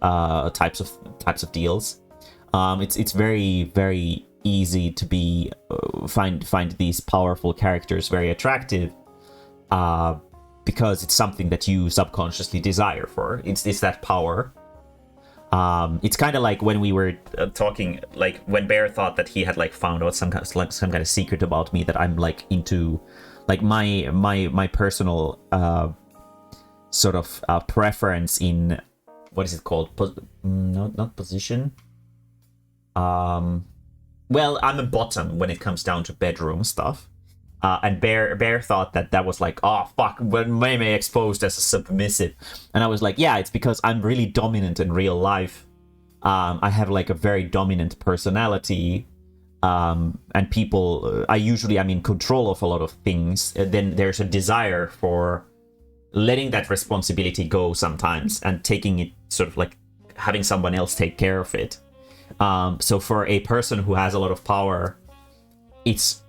types of deals. It's very, very easy to be find these powerful characters very attractive, because it's something that you subconsciously desire for. It's that power. It's kind of like when we were talking, like when Bear thought that he had like found out some kind of secret about me, that I'm like into, like my personal sort of preference in, what is it called? Not position. Well, I'm a bottom when it comes down to bedroom stuff. And Bear thought that was like, oh fuck, when Mae-mae exposed as a submissive. And I was like, yeah, it's because I'm really dominant in real life. I have like a very dominant personality. And people, I usually am in control of a lot of things. Then there's a desire for letting that responsibility go sometimes and taking it, sort of like having someone else take care of it. So for a person who has a lot of power, it's,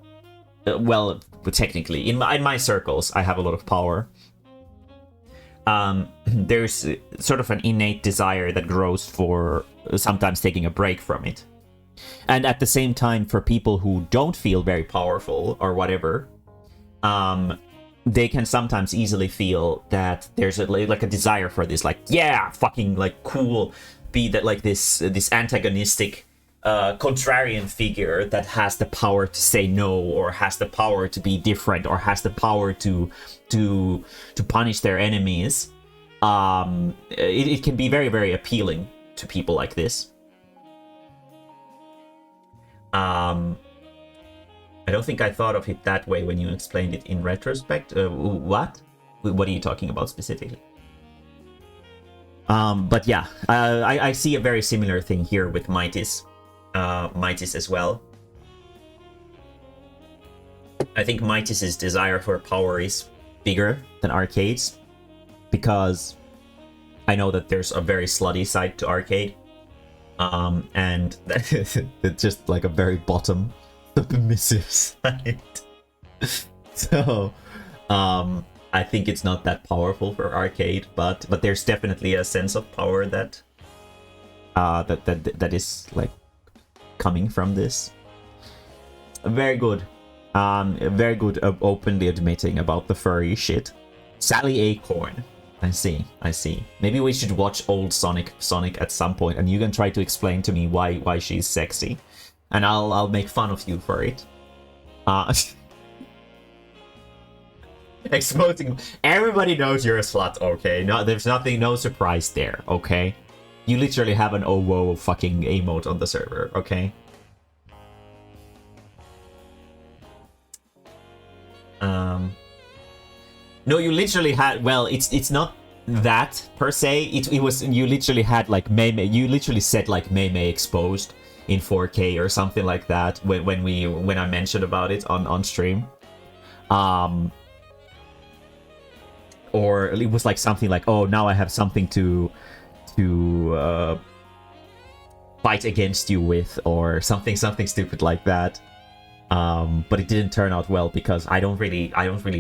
well, technically, in my circles, I have a lot of power. there's sort of an innate desire that grows for sometimes taking a break from it. And at the same time, for people who don't feel very powerful or whatever, they can sometimes easily feel that there's like a desire for this, like, yeah, fucking like cool, be that like this antagonistic contrarian figure that has the power to say no, or has the power to be different, or has the power to punish their enemies. It can be very, very appealing to people like this. I don't think I thought of it that way when you explained it in retrospect. What are you talking about specifically? But yeah, I see a very similar thing here with Mighty's as well. I think Mighty's desire for power is bigger than Arcade's, because I know that there's a very slutty side to Arcade, and it's just like a very bottom submissive side. So I think it's not that powerful for Arcade, but there's definitely a sense of power that that is like coming from this. Very good. Very good openly admitting about the furry shit. Sally Acorn. I see. Maybe we should watch old Sonic at some point, and you can try to explain to me why she's sexy, and I'll make fun of you for it. Exposing. Everybody knows you're a slut, okay? No, there's no surprise there, okay? You literally have an oh whoa fucking emote on the server, okay? No, you literally had, well, it's not that per se. It was, you literally had like Mae-mae. You literally said like Mae-mae exposed in 4K or something like that when I mentioned about it on stream. Or it was like something like, oh, now I have something to fight against you with, or something stupid like that. But it didn't turn out well, because I don't really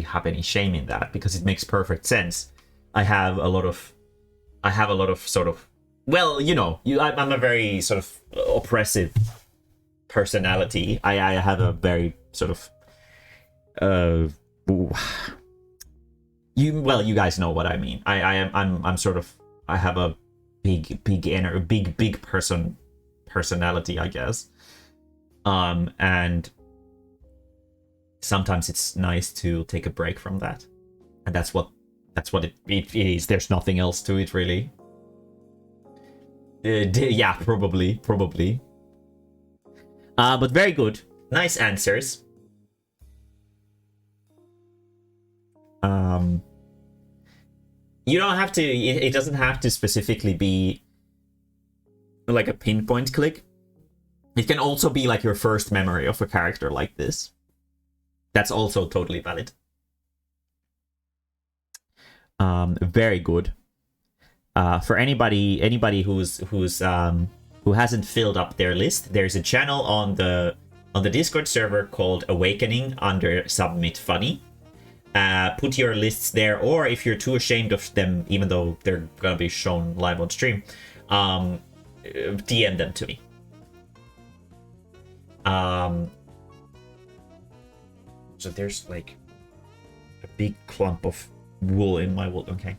have any shame in that, because it makes perfect sense. I have a lot of sort of, well, you know, I'm a very sort of oppressive personality. I have a very sort of you guys know what I mean. I'm sort of, I have a big personality, I guess. And sometimes it's nice to take a break from that, and that's what it is. There's nothing else to it, really. Yeah, probably. But very good, nice answers. You don't have to. It doesn't have to specifically be like a pinpoint click. It can also be like your first memory of a character like this. That's also totally valid. Very good. For anybody who hasn't filled up their list, there's a channel on the Discord server called Awakening under Submit Funny. Put your lists there, or if you're too ashamed of them, even though they're gonna be shown live on stream, DM them to me. So there's like a big clump of wool in my wool. Okay.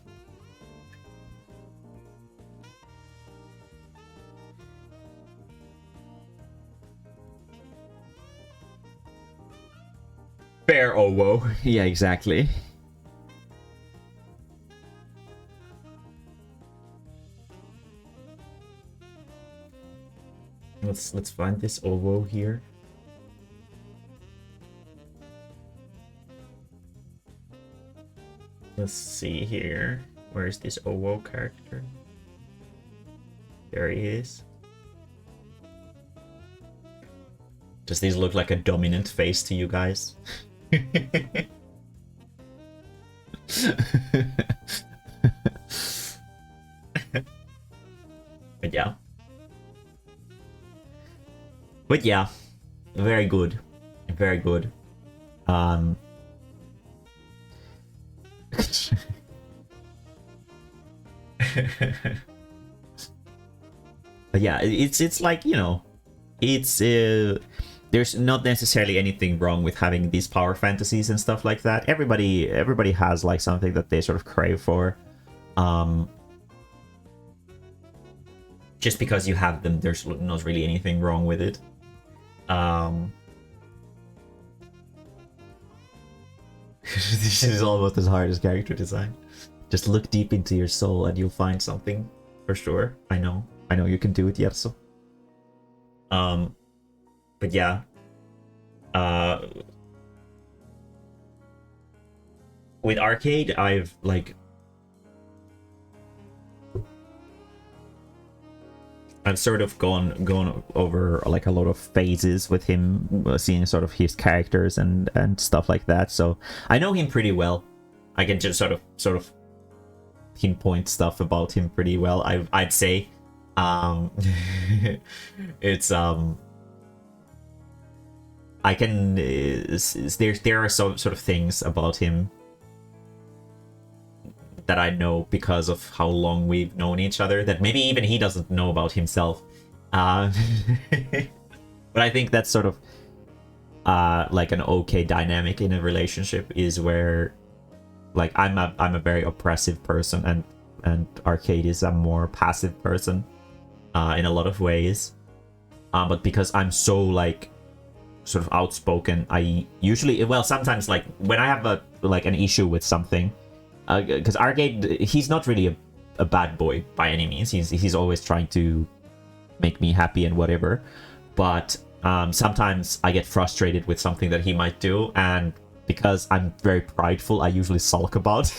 Fair, oh whoa. Yeah, exactly. Let's find this owo here. Let's see here. Where is this owo character? There he is. Does this look like a dominant face to you guys? But yeah, very good, very good. But yeah, it's like, you know, it's there's not necessarily anything wrong with having these power fantasies and stuff like that. Everybody has like something that they sort of crave for. Just because you have them, there's not really anything wrong with it. This is almost as hard as character design. Just look deep into your soul and you'll find something, for sure. I know you can do it, Yerso. But yeah. With Arcade, I've sort of gone over like a lot of phases with him, seeing sort of his characters and stuff like that. So I know him pretty well. I can just sort of pinpoint stuff about him pretty well. I'd say, it's I can there are some sort of things about him that I know because of how long we've known each other that maybe even he doesn't know about himself. But I think that's sort of like an okay dynamic in a relationship, is where like I'm a very oppressive person and Arcade is a more passive person in a lot of ways. But because I'm so like sort of outspoken, I usually, well, sometimes like when I have an issue with something, because Arcade, he's not really a bad boy by any means. He's always trying to make me happy and whatever. But sometimes I get frustrated with something that he might do, and because I'm very prideful, I usually sulk about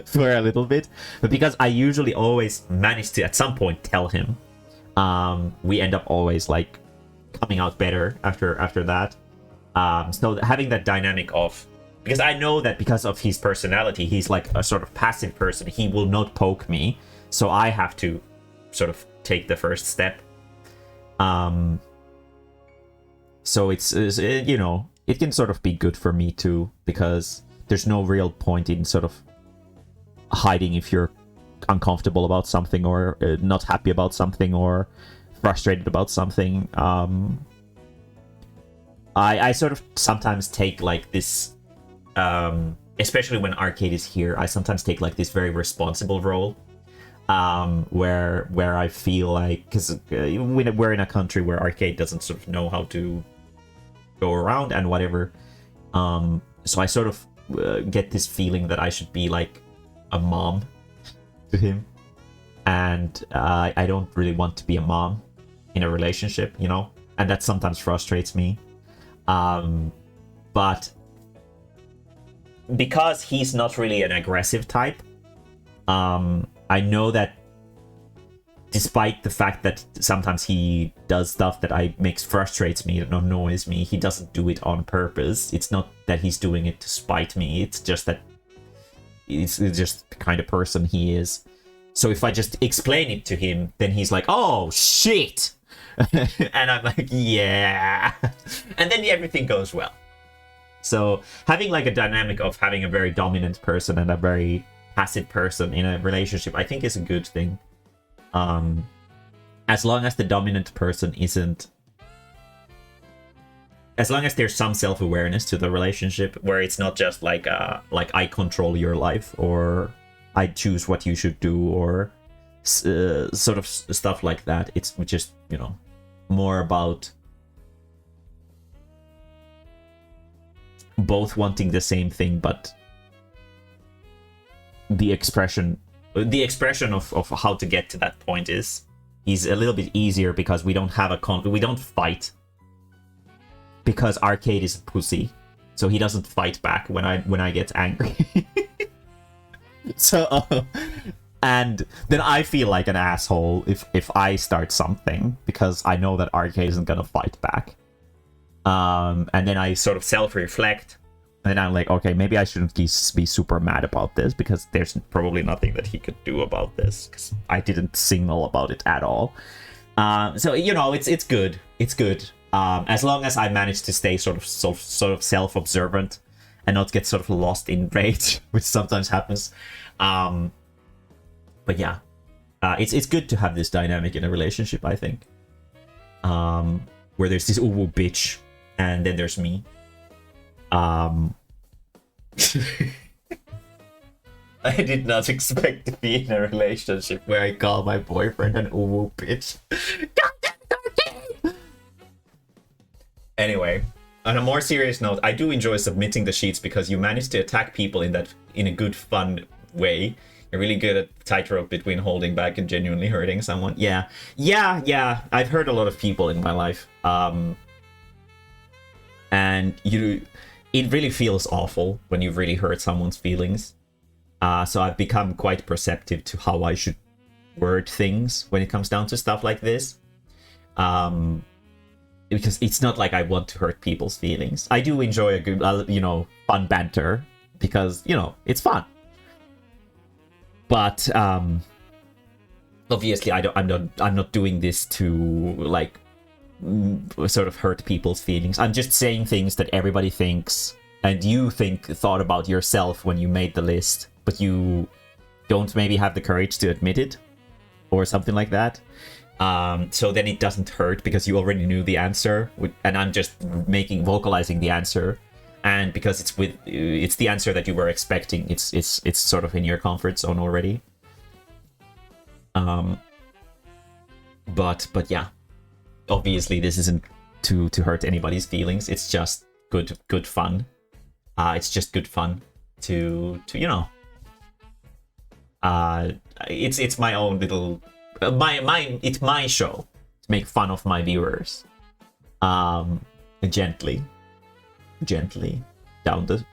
for a little bit. But because I usually always manage to at some point tell him, we end up always like coming out better after that. So having that dynamic of, because I know that because of his personality, he's like a sort of passive person. He will not poke me, so I have to sort of take the first step. So it's you know, it can sort of be good for me too, because there's no real point in sort of hiding if you're uncomfortable about something, or not happy about something, or frustrated about something. I sort of sometimes take like this, especially when Arcade is here, I sometimes take like this very responsible role, where I feel like, because we're in a country where Arcade doesn't sort of know how to go around and whatever, so I sort of get this feeling that I should be like a mom to him, and I don't really want to be a mom in a relationship, you know, and that sometimes frustrates me. But because he's not really an aggressive type, I know that despite the fact that sometimes he does stuff that frustrates me and annoys me, he doesn't do it on purpose. It's not that he's doing it to spite me, it's just that it's just the kind of person he is. So if I just explain it to him, then he's like, oh shit, and I'm like, yeah, and then everything goes well. So having like a dynamic of having a very dominant person and a very passive person in a relationship, I think is a good thing. As long as the dominant person isn't, as long as there's some self-awareness to the relationship, where it's not just like I control your life, or I choose what you should do, or sort of stuff like that. It's just, you know, more about both wanting the same thing, but the expression of how to get to that point is a little bit easier, because we don't have we don't fight, because Arcade is a pussy, so he doesn't fight back when I get angry. So and then I feel like an asshole if I start something, because I know that Arcade isn't gonna fight back. And then I sort of self-reflect, and I'm like, okay, maybe I shouldn't be super mad about this, because there's probably nothing that he could do about this, because I didn't signal about it at all. So, you know, it's good. It's good. As long as I manage to stay sort of self-observant and not get sort of lost in rage, which sometimes happens. yeah, it's good to have this dynamic in a relationship, I think. Where there's this uwu bitch, and then there's me. I did not expect to be in a relationship where I call my boyfriend an uwu bitch. Anyway, on a more serious note, I do enjoy submitting the sheets because you manage to attack people in a good, fun way. You're really good at tightrope between holding back and genuinely hurting someone. Yeah. I've hurt a lot of people in my life. And it really feels awful when you really hurt someone's feelings. So I've become quite perceptive to how I should word things when it comes down to stuff like this. Because it's not like I want to hurt people's feelings. I do enjoy a good, fun banter because, it's fun. But obviously, I'm not doing this to sort of hurt people's feelings. I'm just saying things that everybody thinks and you thought about yourself when you made the list, but you don't maybe have the courage to admit it or something like that. So then it doesn't hurt because you already knew the answer, and I'm just vocalizing the answer, and because it's the answer that you were expecting. It's sort of in your comfort zone already. But yeah, obviously this isn't to hurt anybody's feelings. It's just good fun. It's just good fun to it's my own little. It's my show to make fun of my viewers. Gently down the.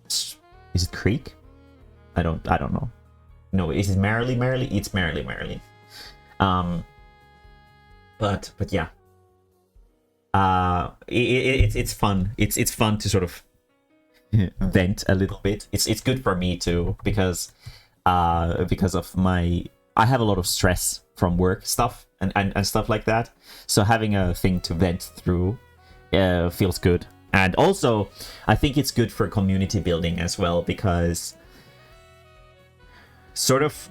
Is it creek? I don't know. No, is it merrily? It's merrily. But yeah. It's fun. It's fun to sort of vent a little bit. It's good for me too because of I have a lot of stress from work stuff and stuff like that. So having a thing to vent through feels good. And also, I think it's good for community building as well, because sort of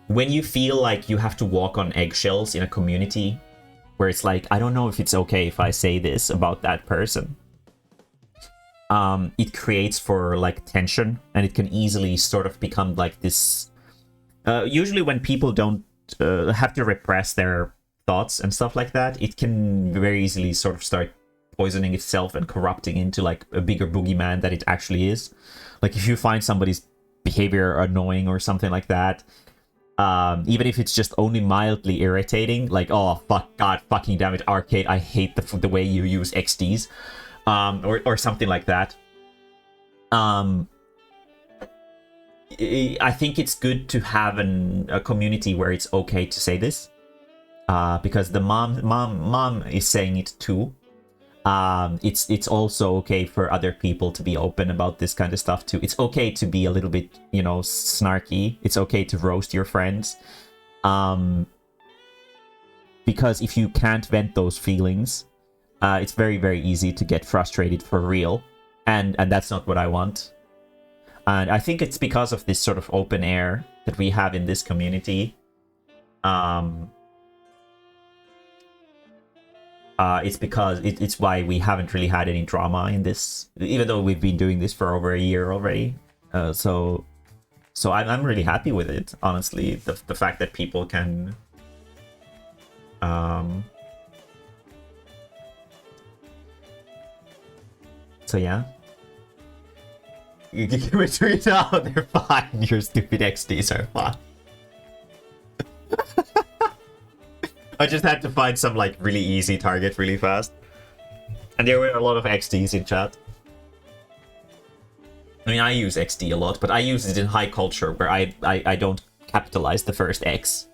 when you feel like you have to walk on eggshells in a community where it's like, I don't know if it's okay if I say this about that person. It creates for tension, and it can easily sort of become like this. Usually when people don't have to repress their thoughts and stuff like that, it can very easily sort of start poisoning itself and corrupting into a bigger boogeyman that it actually is. Like if you find somebody's behavior annoying or something like that, even if it's just only mildly irritating, like, oh, god fucking damn it, Arcade, I hate the way you use XDs, or something like that. I think it's good to have a community where it's okay to say this, because the mom is saying it too. It's also okay for other people to be open about this kind of stuff too. It's okay to be a little bit, snarky. It's okay to roast your friends, because if you can't vent those feelings, it's very, very easy to get frustrated for real, and that's not what I want. And I think it's because of this sort of open air that we have in this community. It's because it's why we haven't really had any drama in this, even though we've been doing this for over a year already. So I'm really happy with it, honestly. The fact that people can so yeah. You can retreat out, they're fine. Your stupid XDs are fine. I just had to find some really easy target really fast. And there were a lot of XDs in chat. I mean, I use XD a lot, but I use it in high culture where I don't capitalize the first X.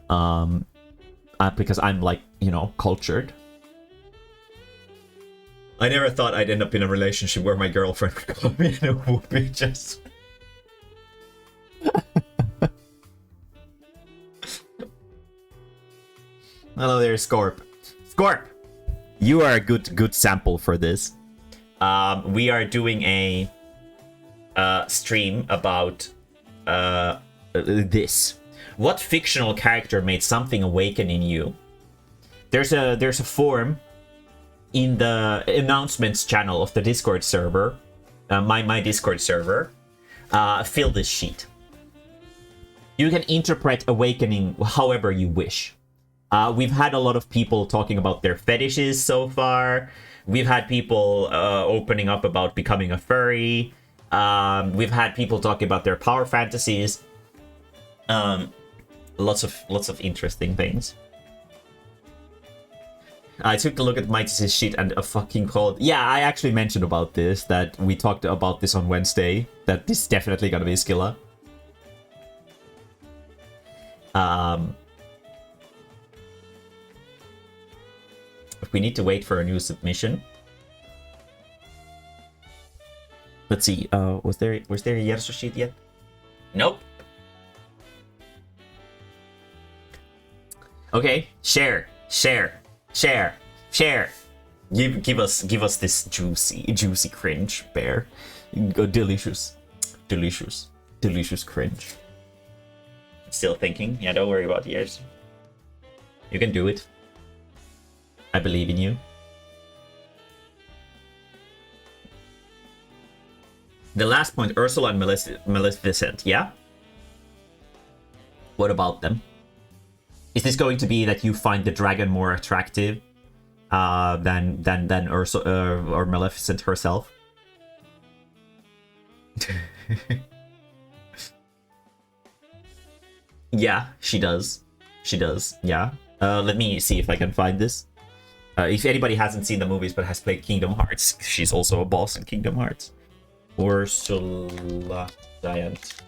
Because I'm cultured. I never thought I'd end up in a relationship where my girlfriend would call me a whoopee just. Hello there, Scorp. Scorp! You are a good sample for this. We are doing a stream about this. What fictional character made something awaken in you? There's a form in the announcements channel of the Discord server, my Discord server. Fill this sheet. You can interpret awakening however you wish. We've had a lot of people talking about their fetishes so far. We've had people opening up about becoming a furry. We've had people talking about their power fantasies. Lots of interesting things. I took a look at Mighty's sheet and a fucking called. Yeah, I actually mentioned about this, that we talked about this on Wednesday, that this is definitely gonna be a skilla. We need to wait for a new submission. Let's see. Was there a Yerso sheet yet? Nope. Okay, share. Give us this juicy cringe, bear. Go delicious cringe. Still thinking? Yeah, don't worry about yours. You can do it. I believe in you. The last point, Ursula and Maleficent, yeah? What about them? Is this going to be that you find the dragon more attractive than Ursula or Maleficent herself? Yeah, she does. Yeah. Let me see if I can find this. If anybody hasn't seen the movies but has played Kingdom Hearts, she's also a boss in Kingdom Hearts. Ursula Giant.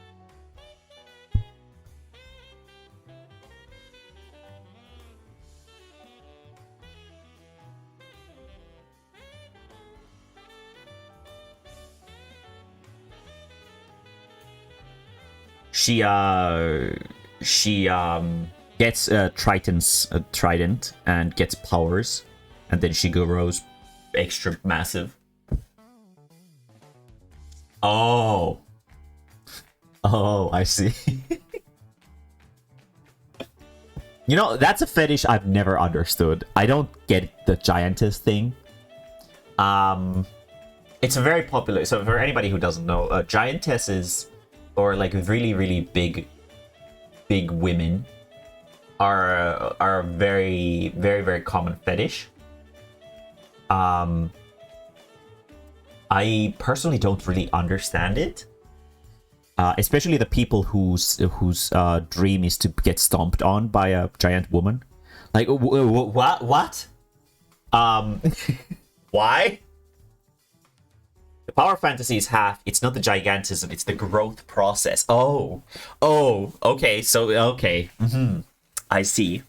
She gets Triton's trident and gets powers, and then she grows extra massive. Oh, I see. You know, that's a fetish I've never understood. I don't get the giantess thing. It's a very popular. So for anybody who doesn't know, giantesses, or like really big women, are a very common fetish. I personally don't really understand it, especially the people whose dream is to get stomped on by a giant woman. Like, what? Why? The power fantasy is half. It's not the gigantism. It's the growth process. Oh, okay. So okay. I see.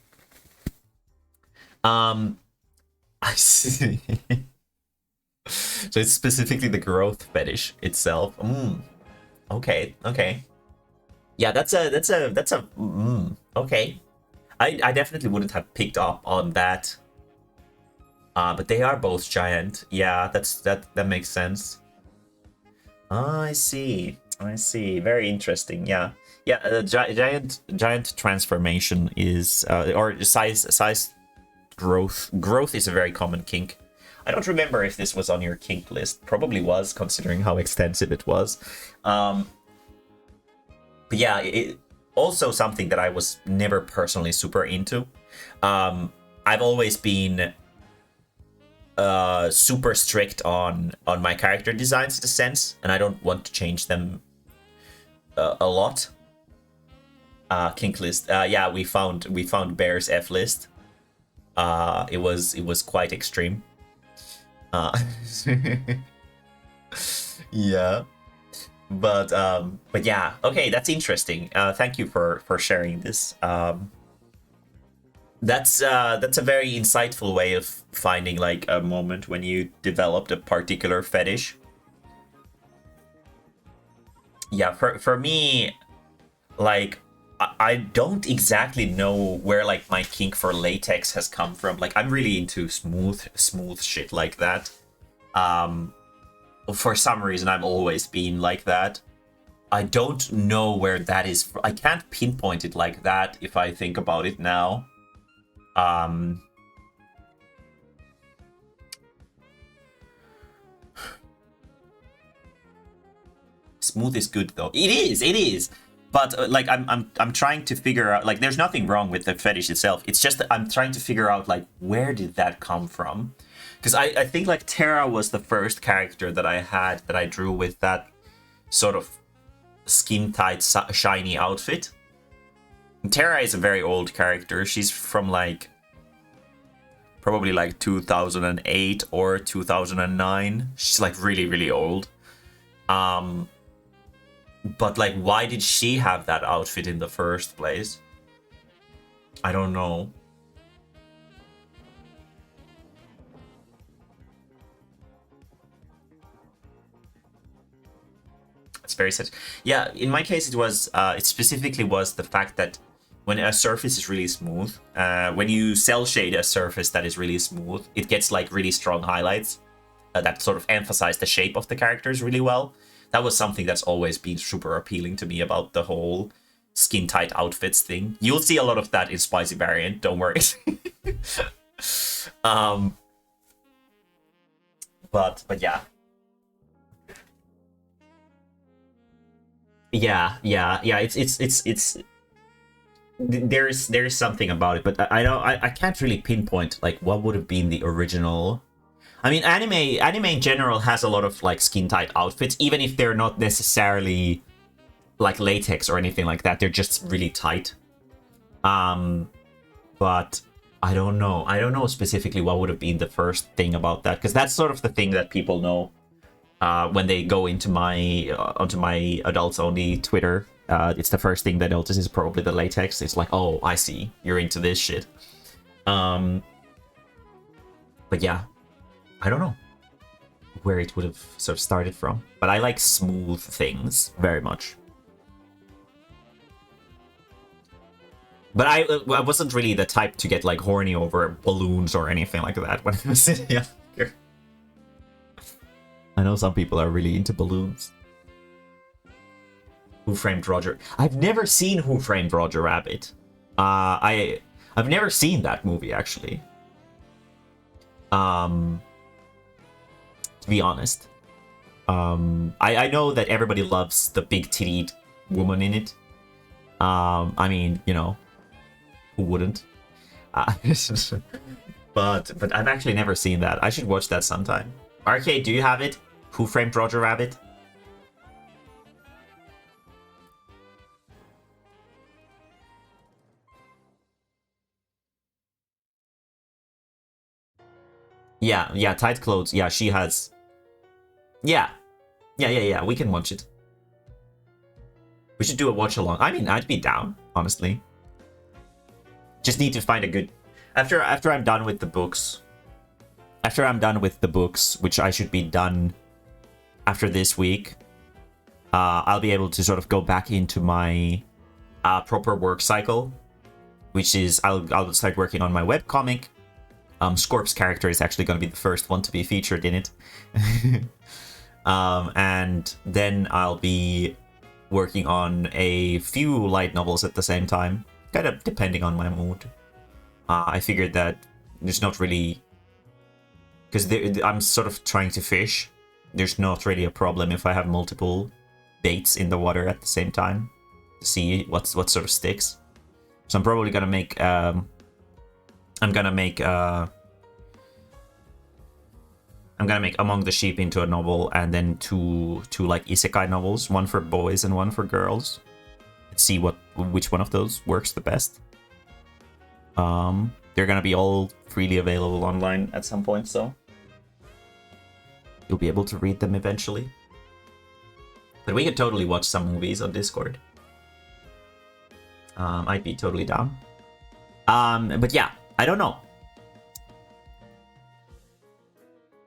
I see. So it's specifically the growth fetish itself. Okay. Yeah, that's a. Okay. I definitely wouldn't have picked up on that. But they are both giant. Yeah, that makes sense. I see. Very interesting. Yeah. Giant transformation is or size growth. Growth is a very common kink. I don't remember if this was on your kink list. Probably was, considering how extensive it was. But yeah, it also something that I was never personally super into. I've always been super strict on my character designs in a sense, and I don't want to change them a lot. Kink list. Yeah, we found Bear's F list. It was quite extreme. Yeah, but yeah, okay, that's interesting. Thank you for sharing this. That's a very insightful way of finding like a moment when you developed a particular fetish. Yeah, for me, like I don't exactly know where like my kink for latex has come from. Like I'm really into smooth shit like that. For some reason I've always been like that. I don't know where that is. I can't pinpoint it like that if I think about it now. Smooth is good though. It is. But like I'm trying to figure out, like, there's nothing wrong with the fetish itself. It's just that I'm trying to figure out, like, where did that come from? Because I think like Terra was the first character that I had that I drew with that sort of skin tight shiny outfit. And Terra is a very old character. She's from like probably like 2008 or 2009. She's like really old. But like, why did she have that outfit in the first place? I don't know. It's very sad. Yeah, in my case, it was. It specifically was the fact that when a surface is really smooth, when you cell shade a surface that is really smooth, it gets like really strong highlights that sort of emphasize the shape of the characters really well. That was something that's always been super appealing to me about the whole skin tight outfits thing. You'll see a lot of that in Spicy Variant, don't worry. But yeah. Yeah. It's there's something about it, but I can't really pinpoint like what would have been the original. I mean, anime in general has a lot of like skin tight outfits, even if they're not necessarily like latex or anything like that. They're just really tight. But I don't know. I don't know specifically what would have been the first thing about that, because that's sort of the thing that people know when they go into onto my adults only Twitter. It's the first thing they notice is probably the latex. It's like, oh, I see, you're into this shit. But yeah, I don't know where it would have sort of started from, but I like smooth things very much. But I wasn't really the type to get like horny over balloons or anything like that when I was younger. I know some people are really into balloons. Who Framed Roger? I've never seen Who Framed Roger Rabbit. I've never seen that movie actually. To be honest, I know that everybody loves the big tittied woman in it. I mean, you know, who wouldn't? But I've actually never seen that. I should watch that sometime. Arcade, do you have it? Who Framed Roger Rabbit? Yeah, tight clothes. Yeah, she has. Yeah. We can watch it. We should do a watch along. I mean, I'd be down, honestly. Just need to find a good. After I'm done with the books. After I'm done with the books, which I should be done after this week, I'll be able to sort of go back into my proper work cycle, which is I'll start working on my webcomic. Scorp's character is actually going to be the first one to be featured in it. And then I'll be working on a few light novels at the same time, kind of depending on my mood. I figured that there's not really... Because I'm sort of trying to fish. There's not really a problem if I have multiple baits in the water at the same time to see what sort of sticks. So I'm probably gonna make Among the Sheep into a novel, and then two like isekai novels, one for boys and one for girls. Let's see which one of those works the best. They're gonna be all freely available online at some point, so you'll be able to read them eventually. But we could totally watch some movies on Discord. I'd be totally down. But yeah, I don't know.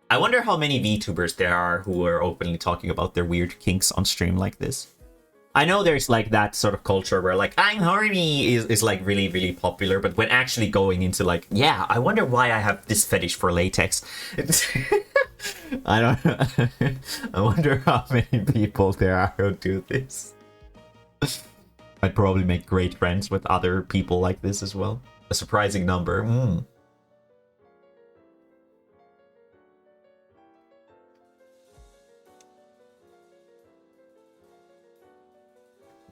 I wonder how many VTubers there are who are openly talking about their weird kinks on stream like this. I know there's like that sort of culture where like, I'm horny is like really, really popular, but when actually going into like, yeah, I wonder why I have this fetish for latex. I don't know. I wonder how many people there are who do this. I'd probably make great friends with other people like this as well. A surprising number.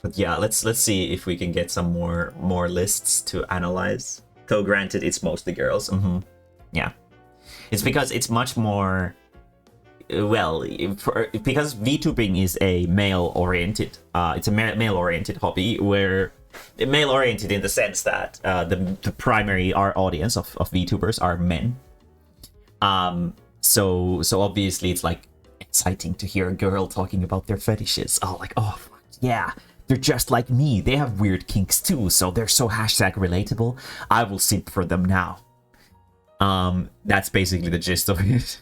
But yeah, let's see if we can get some more lists to analyze. Though granted, it's mostly girls. Yeah, it's because it's much more. Well, because VTubing is a male-oriented. It's a male-oriented hobby where male-oriented in the sense that the primary audience of VTubers are men. So obviously it's like exciting to hear a girl talking about their fetishes. Oh, like, oh fuck, yeah. They're just like me. They have weird kinks too, so they're so #relatable. I will simp for them now. That's basically the gist of it.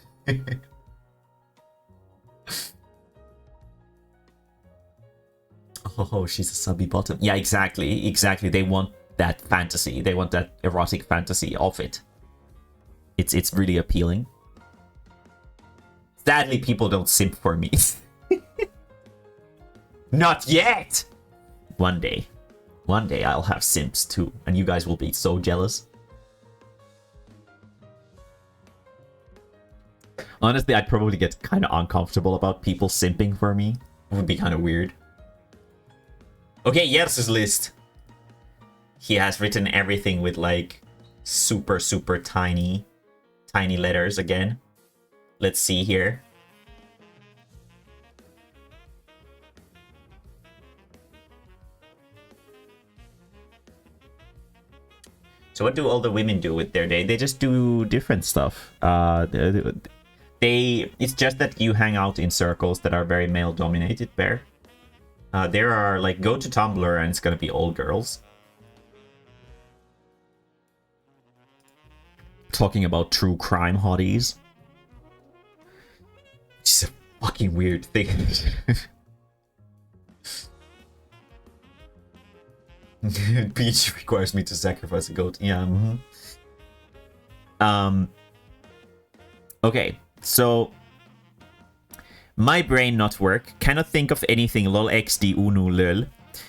Oh, she's a subby bottom. Yeah, exactly. They want that fantasy. They want that erotic fantasy of it. It's really appealing. Sadly, people don't simp for me. Not yet! One day I'll have simps too, and you guys will be so jealous. Honestly, I'd probably get kind of uncomfortable about people simping for me. It would be kind of weird. Okay, Jers's list. He has written everything with like super tiny letters again. Let's see here. So what do all the women do with their day? They just do different stuff. It's just that you hang out in circles that are very male dominated there. There are like, go to Tumblr and it's gonna be all girls. Talking about true crime hotties. It's a fucking weird thing. Peach requires me to sacrifice a goat. Yeah. Okay, so my brain not work. Cannot think of anything. Lol xd unu lol.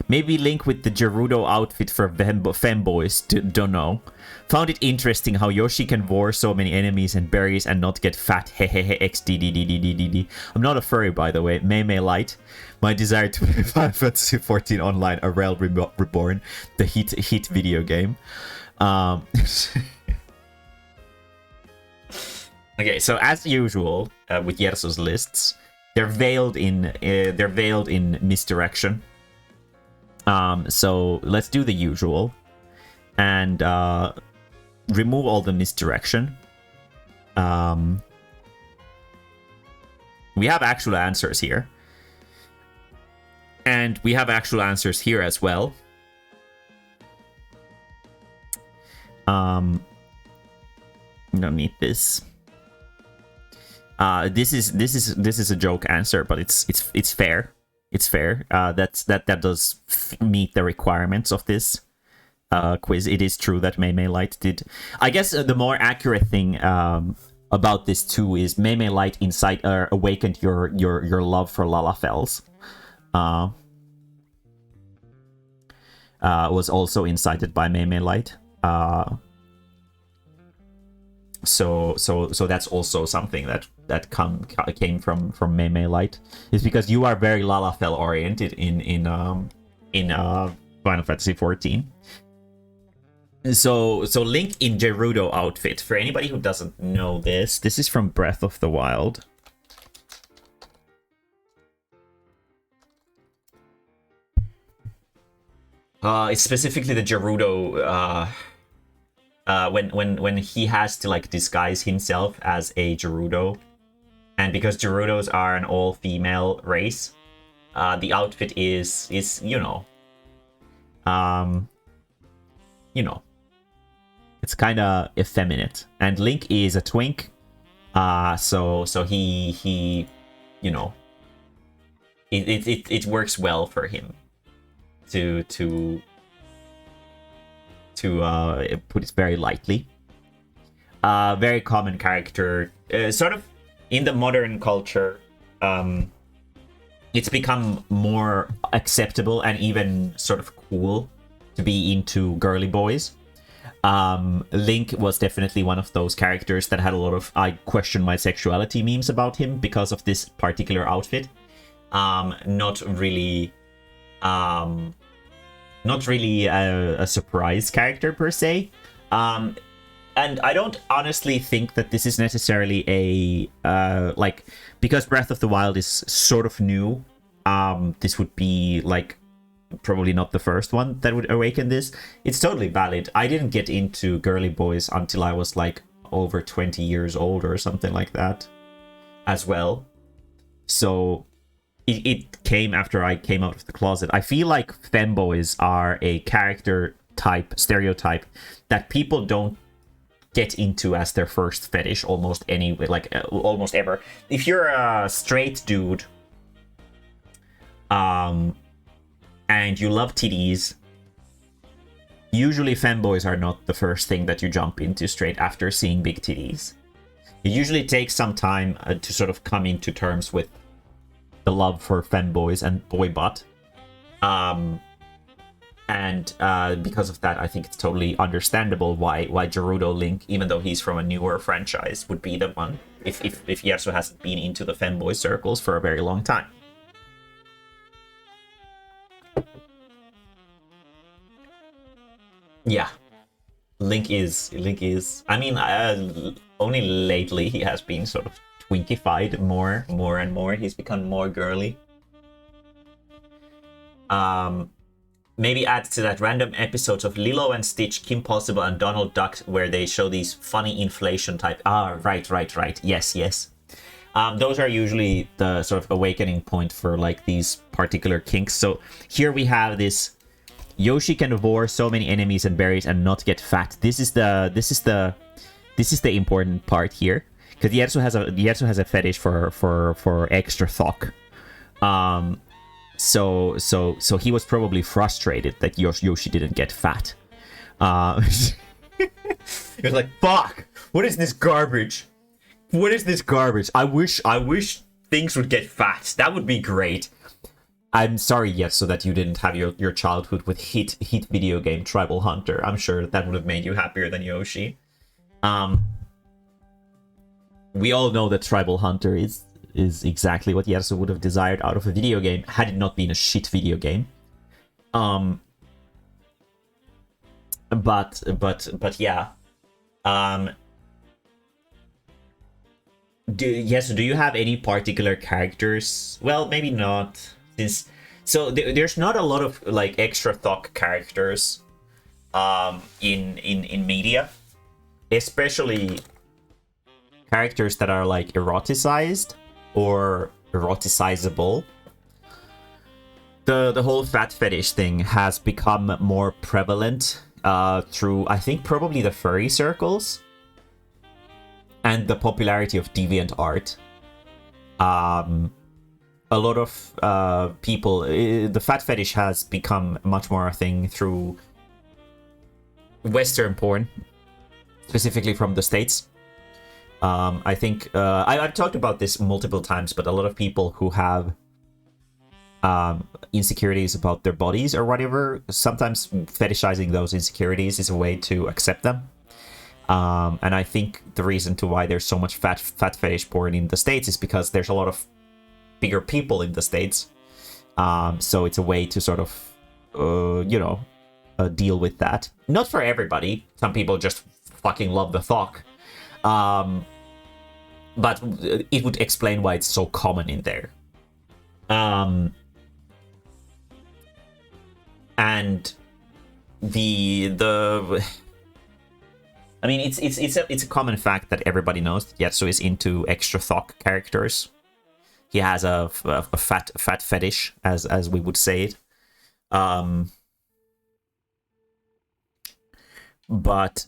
Maybe link with the Gerudo outfit for femboys. Don't know. Found it interesting how Yoshi can vor so many enemies and berries and not get fat. Hehehe xddddd. I'm not a furry, by the way. Mae-mae light. My desire to play Final Fantasy 14 online, a Realm Reborn, the hit video game. Okay, so as usual with Yerso's lists, they're veiled in misdirection. So let's do the usual and remove all the misdirection. We have actual answers here. And we have actual answers here as well. We don't need this. This is a joke answer, but it's fair. It's fair. That does meet the requirements of this quiz. It is true that Mae-mae Light did. I guess the more accurate thing about this too is Mae-mae Light awakened your love for Lalafels. Was also incited by Mae-mae Light. So that's also something that came from Mae-mae Light. Is because you are very Lalafell oriented in Final Fantasy 14. So Link in Gerudo outfit. For anybody who doesn't know this is from Breath of the Wild. It's specifically the Gerudo. When he has to like disguise himself as a Gerudo, and because Gerudos are an all-female race, the outfit is it's kind of effeminate, and Link is a twink, so he it works well for him to put it very lightly. Very common character, sort of in the modern culture. it's become more acceptable and even sort of cool to be into girly boys. Link was definitely one of those characters that had a lot of I question my sexuality memes about him because of this particular outfit. Not really a surprise character per se. And I don't honestly think that this is necessarily a like, because Breath of the Wild is sort of new. This would be like probably not the first one that would awaken this. It's totally valid. I didn't get into girly boys until I was like over 20 years old or something like that as well. So it came after I came out of the closet. I feel like femboys are a character type, stereotype that people don't get into as their first fetish almost anyway, like almost ever. If you're a straight dude and you love titties, usually femboys are not the first thing that you jump into straight after seeing big titties. It usually takes some time to sort of come into terms with the love for femboys and boy butt. And because of that, I think it's totally understandable why Gerudo Link, even though he's from a newer franchise, would be the one if Yasuo hasn't been into the femboy circles for a very long time. Yeah, Link is. I mean, only lately he has been sort of twinkified more and more. He's become more girly. Maybe add to that random episodes of Lilo and Stitch, Kim Possible, and Donald Duck where they show these funny inflation type. Right. Yes. Those are usually the sort of awakening point for like these particular kinks. So here we have this. Yoshi can devour so many enemies and berries and not get fat. This is the important part here, because Yasuo has a fetish for extra thok. So he was probably frustrated that Yoshi didn't get fat. He was like, "Fuck! What is this garbage? I wish things would get fat. That would be great." I'm sorry, so that you didn't have your childhood with hit video game Tribal Hunter. I'm sure that would have made you happier than Yoshi. We all know that Tribal Hunter is exactly what Yasuo would have desired out of a video game had it not been a shit video game. But yeah. Do you have any particular characters? Well, maybe not. There's not a lot of like extra thok characters in media, especially characters that are like eroticized or eroticizable. The whole fat fetish thing has become more prevalent through, I think, probably the furry circles and the popularity of deviant art. A lot of people, the fat fetish has become much more a thing through Western porn, specifically from the States. I think I've talked about this multiple times, but a lot of people who have insecurities about their bodies or whatever, sometimes fetishizing those insecurities is a way to accept them. And I think the reason to why there's so much fat fetish porn in the States is because there's a lot of bigger people in the States. So it's a way to sort of, deal with that. Not for everybody. Some people just fucking love the thok. But it would explain why it's so common in there. And I mean, it's a common fact that everybody knows that Yasuo is into extra thok characters. He has a fat fetish, as we would say it. But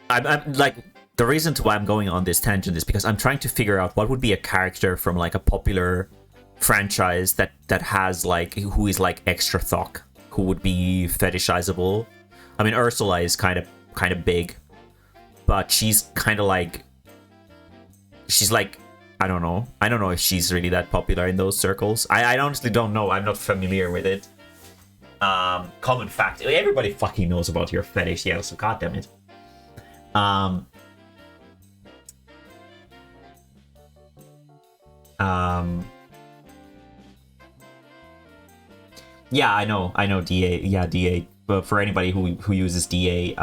I'm like, the reason to why I'm going on this tangent is because I'm trying to figure out what would be a character from like a popular franchise that has like, who is like extra thok, who would be fetishizable. I mean, Ursula is kind of big, but she's kind of like, she's like I don't know. I don't know if she's really that popular in those circles. I honestly don't know. I'm not familiar with it. Common fact. Everybody fucking knows about your fetish, yeah, so goddamn it. Yeah, I know DA. Yeah, DA. But for anybody who uses DA,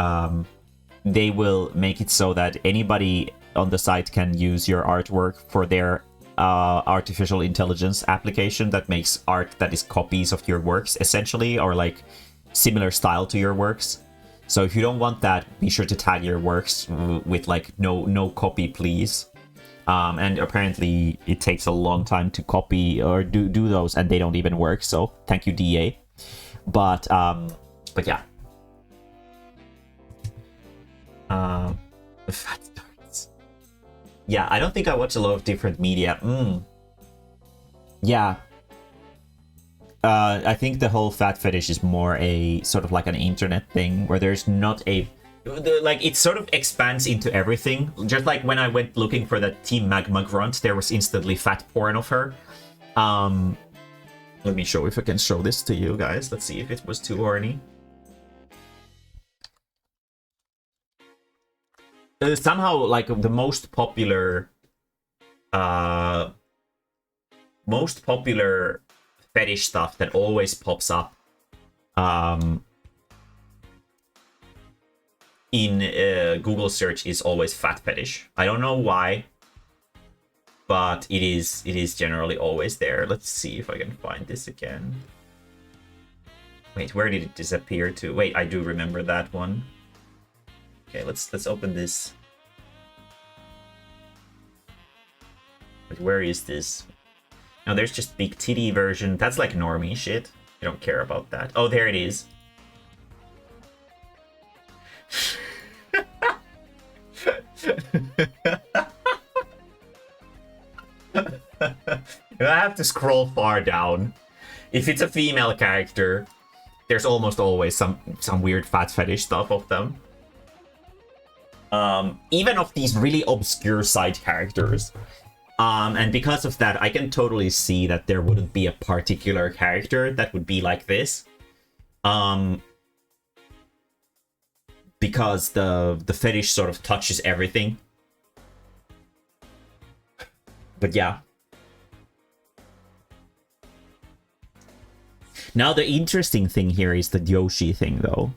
they will make it so that anybody on the site can use your artwork for their artificial intelligence application that makes art that is copies of your works, essentially, or like similar style to your works. So if you don't want that, be sure to tag your works with like no copy, please. And apparently it takes a long time to copy or do those, and they don't even work. So thank you, DA. But yeah. Fat darts. Yeah, I don't think I watch a lot of different media. Yeah. I think the whole fat fetish is more a sort of like an internet thing where there's not a like it sort of expands into everything. Just like when I went looking for that Team Magma Grunt, there was instantly fat porn of her. Let me show if I can show this to you guys. Let's see if it was too horny. Somehow, like the most popular fetish stuff that always pops up in Google search is always fat fetish. I don't know why, but it is generally always there. Let's see if I can find this again. Wait, where did it disappear to? Wait, I do remember that one. Okay, let's open this. But where is this? No, there's just big titty version. That's like normie shit. I don't care about that. Oh, there it is. I have to scroll far down. If it's a female character, there's almost always some weird fat fetish stuff of them. Even of these really obscure side characters. And because of that, I can totally see that there wouldn't be a particular character that would be like this. Because the fetish sort of touches everything. But yeah. Now the interesting thing here is the Yoshi thing, though.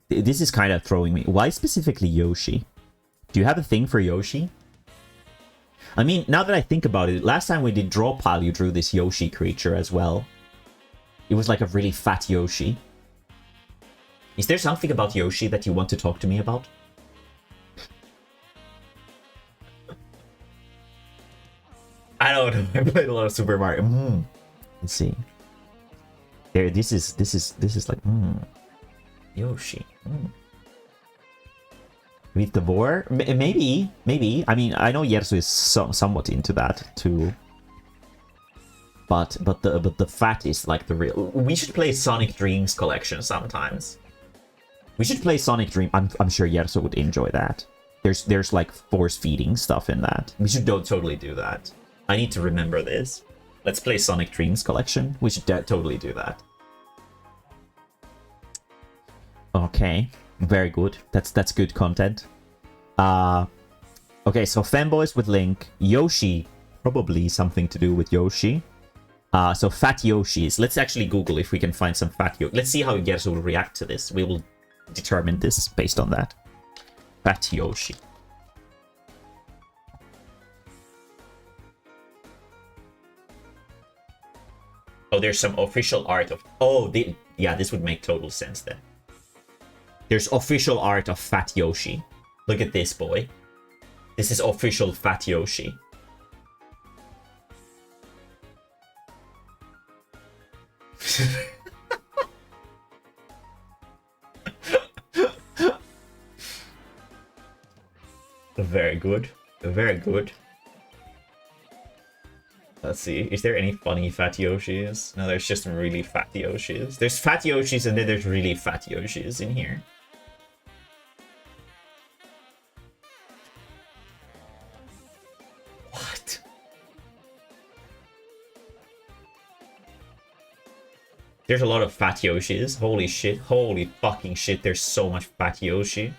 This is kind of throwing me. Why specifically Yoshi? Do you have a thing for Yoshi? I mean, now that I think about it, last time we did Draw Pile, you drew this Yoshi creature as well. It was like a really fat Yoshi. Is there something about Yoshi that you want to talk to me about? I don't know. I played a lot of Super Mario. Let's see. There. This is like Yoshi. With the boar? Maybe. I mean, I know Yersu is somewhat into that too. But the fat is like the real. We should play Sonic Dreams collection sometimes. We should play Sonic Dream. I'm sure Yersu would enjoy that. There's like force feeding stuff in that. We should totally do that. I need to remember this. Let's play Sonic Dreams collection. We should totally do that. Okay. Very good. That's good content. Okay, so Femboys with Link. Yoshi. Probably something to do with Yoshi. So fat Yoshis. Let's actually Google if we can find some fat Yoshi. Let's see how Gersu will react to this. We will determine this based on that. Fat Yoshi. Oh, there's some official art of... Oh, yeah, this would make total sense then. There's official art of Fat Yoshi. Look at this, boy. This is official Fat Yoshi. Very good. Very good. Let's see. Is there any funny Fat Yoshis? No, there's just really fat Yoshis. There's fat Yoshis and then there's really fat Yoshis in here. What? There's a lot of fat Yoshis. Holy shit. Holy fucking shit. There's so much fat Yoshi.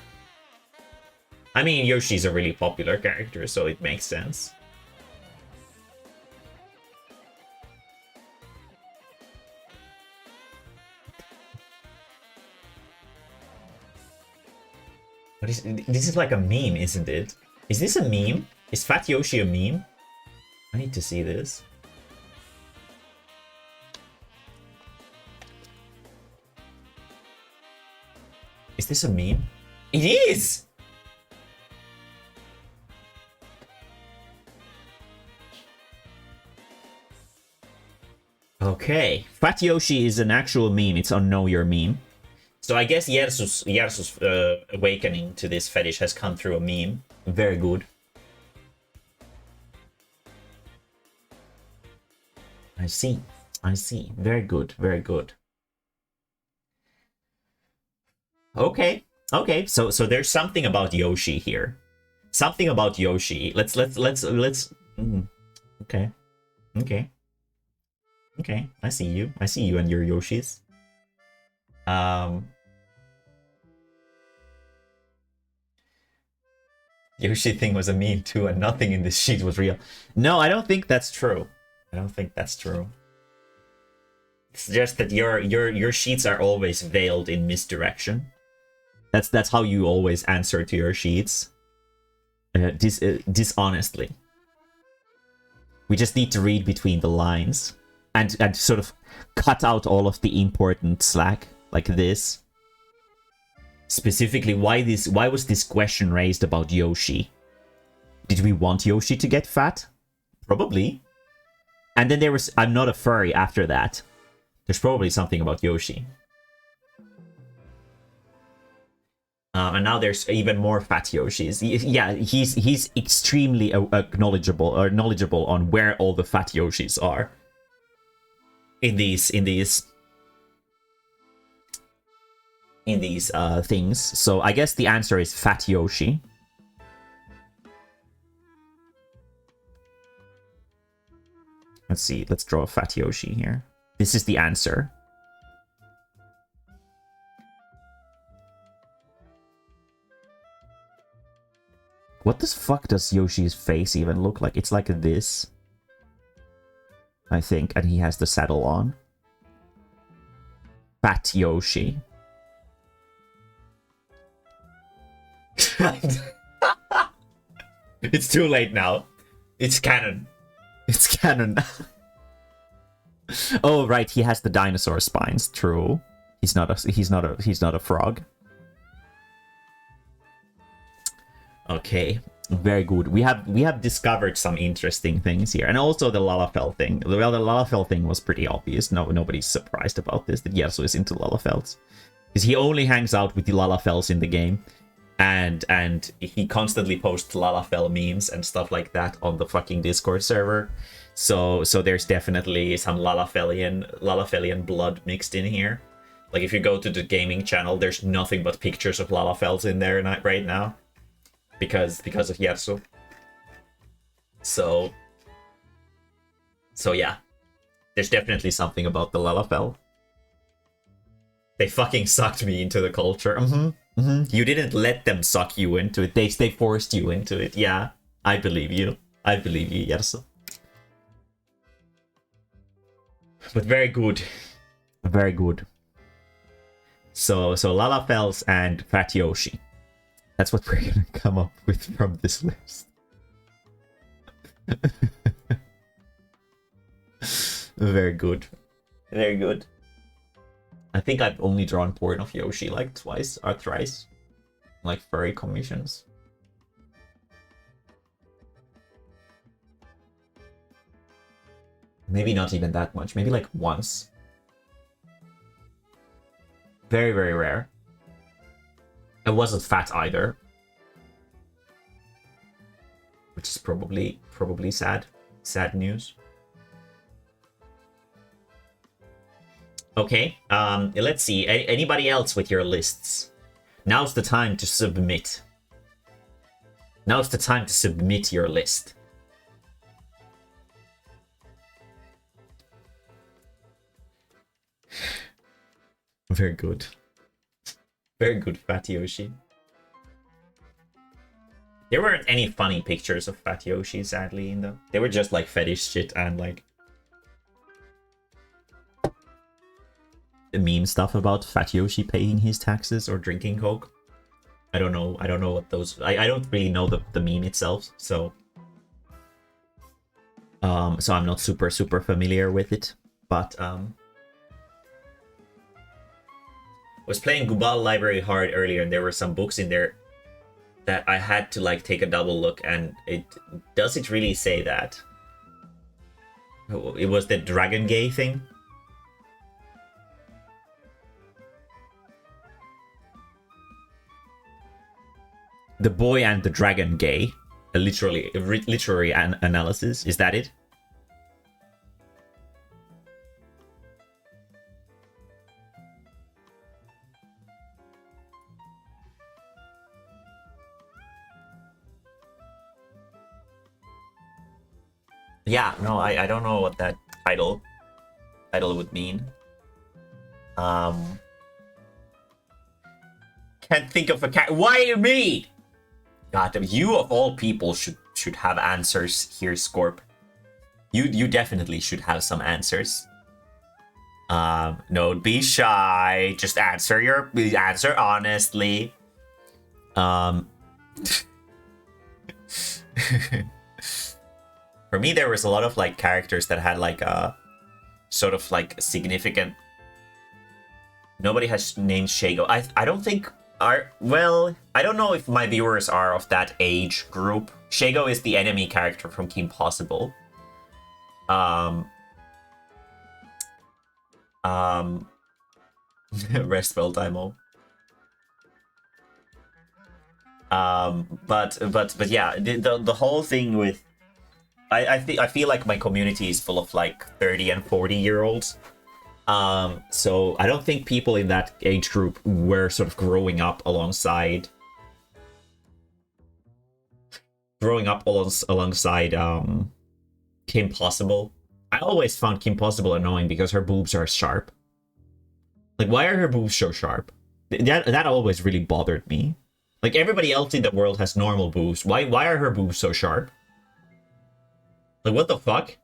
I mean, Yoshi's a really popular character, so it makes sense. This is like a meme, isn't it? Is this a meme? Is Fat Yoshi a meme? I need to see this. Is this a meme? It is! Okay. Fat Yoshi is an actual meme. It's on Know Your Meme. So I guess Yersu's awakening to this fetish has come through a meme. Very good. I see. I see. Very good. Very good. Okay. Okay. So there's something about Yoshi here. Something about Yoshi. Let's. Okay. Okay. Okay. I see you. I see you and your Yoshis. Yoshi thing was a meme too, and nothing in this sheet was real. No, I don't think that's true. I don't think that's true. It's just that your sheets are always veiled in misdirection. That's how you always answer to your sheets. Dishonestly. We just need to read between the lines and sort of cut out all of the important slack, like this. Specifically, why was this question raised about Yoshi? Did we want Yoshi to get fat? Probably. And then there was I'm not a furry after that. There's probably something about Yoshi. And now there's even more fat Yoshis. Yeah, he's extremely knowledgeable on where all the fat Yoshis are. In these things. So I guess the answer is Fat Yoshi. Let's see. Let's draw a Fat Yoshi here. This is the answer. What the fuck does Yoshi's face even look like? It's like this, I think, and he has the saddle on. Fat Yoshi. It's too late now. It's canon. It's canon. Oh right, he has the dinosaur spines. True. He's not a frog. Okay, very good. We have discovered some interesting things here, and also the Lalafell thing. Well, the Lalafell thing was pretty obvious. Nobody's surprised about this. That Yersu is into Lalafells, because he only hangs out with the Lalafells in the game, and he constantly posts Lalafell memes and stuff like that on the fucking Discord server. So there's definitely some Lalafellian blood mixed in here. Like if you go to the gaming channel, there's nothing but pictures of Lalafells in there right now. Because of Yersu. So yeah. There's definitely something about the Lalafell. They fucking sucked me into the culture. You didn't let them suck you into it. They forced you into it. Yeah. I believe you. I believe you, Yersu. But very good. Very good. So Lalafells and Fat Yoshi. That's what we're gonna come up with from this list. Very good. Very good. I think I've only drawn porn of Yoshi like twice or thrice. Like furry commissions. Maybe not even that much. Maybe like once. Very, very rare. It wasn't fat either. Which is probably sad. Sad news. Okay, let's see. Anybody else with your lists? Now's the time to submit. Now's the time to submit your list. Very good. Very good, Fat Yoshi. There weren't any funny pictures of Fat Yoshi, sadly, in them. They were just like fetish shit and like the meme stuff about Fat Yoshi paying his taxes or drinking Coke. I don't know what those... I don't really know the meme itself, so... So I'm not super familiar with it, but I was playing Gubal Library hard earlier, and there were some books in there that I had to like take a double look, and does it really say that? It was the dragon gay thing. The Boy and the Dragon Gay, a literary analysis. Is that it? Yeah, no, I don't know what that title would mean. Can't think of a cat. Why me? God, you of all people should have answers here, Scorp. You definitely should have some answers. Don't be shy. Just answer honestly. For me, there was a lot of like characters that had like a sort of like significant. Nobody has named Shago. I don't think well, I don't know if my viewers are of that age group. Shago is the enemy character from Kim Possible. Rest well, Daimo. But yeah, the whole thing with I feel like my community is full of like 30 and 40-year-olds. So I don't think people in that age group were sort of growing up alongside Kim Possible. I always found Kim Possible annoying because her boobs are sharp. Like, why are her boobs so sharp? That always really bothered me. Like, everybody else in the world has normal boobs. Why are her boobs so sharp? Like, what the fuck?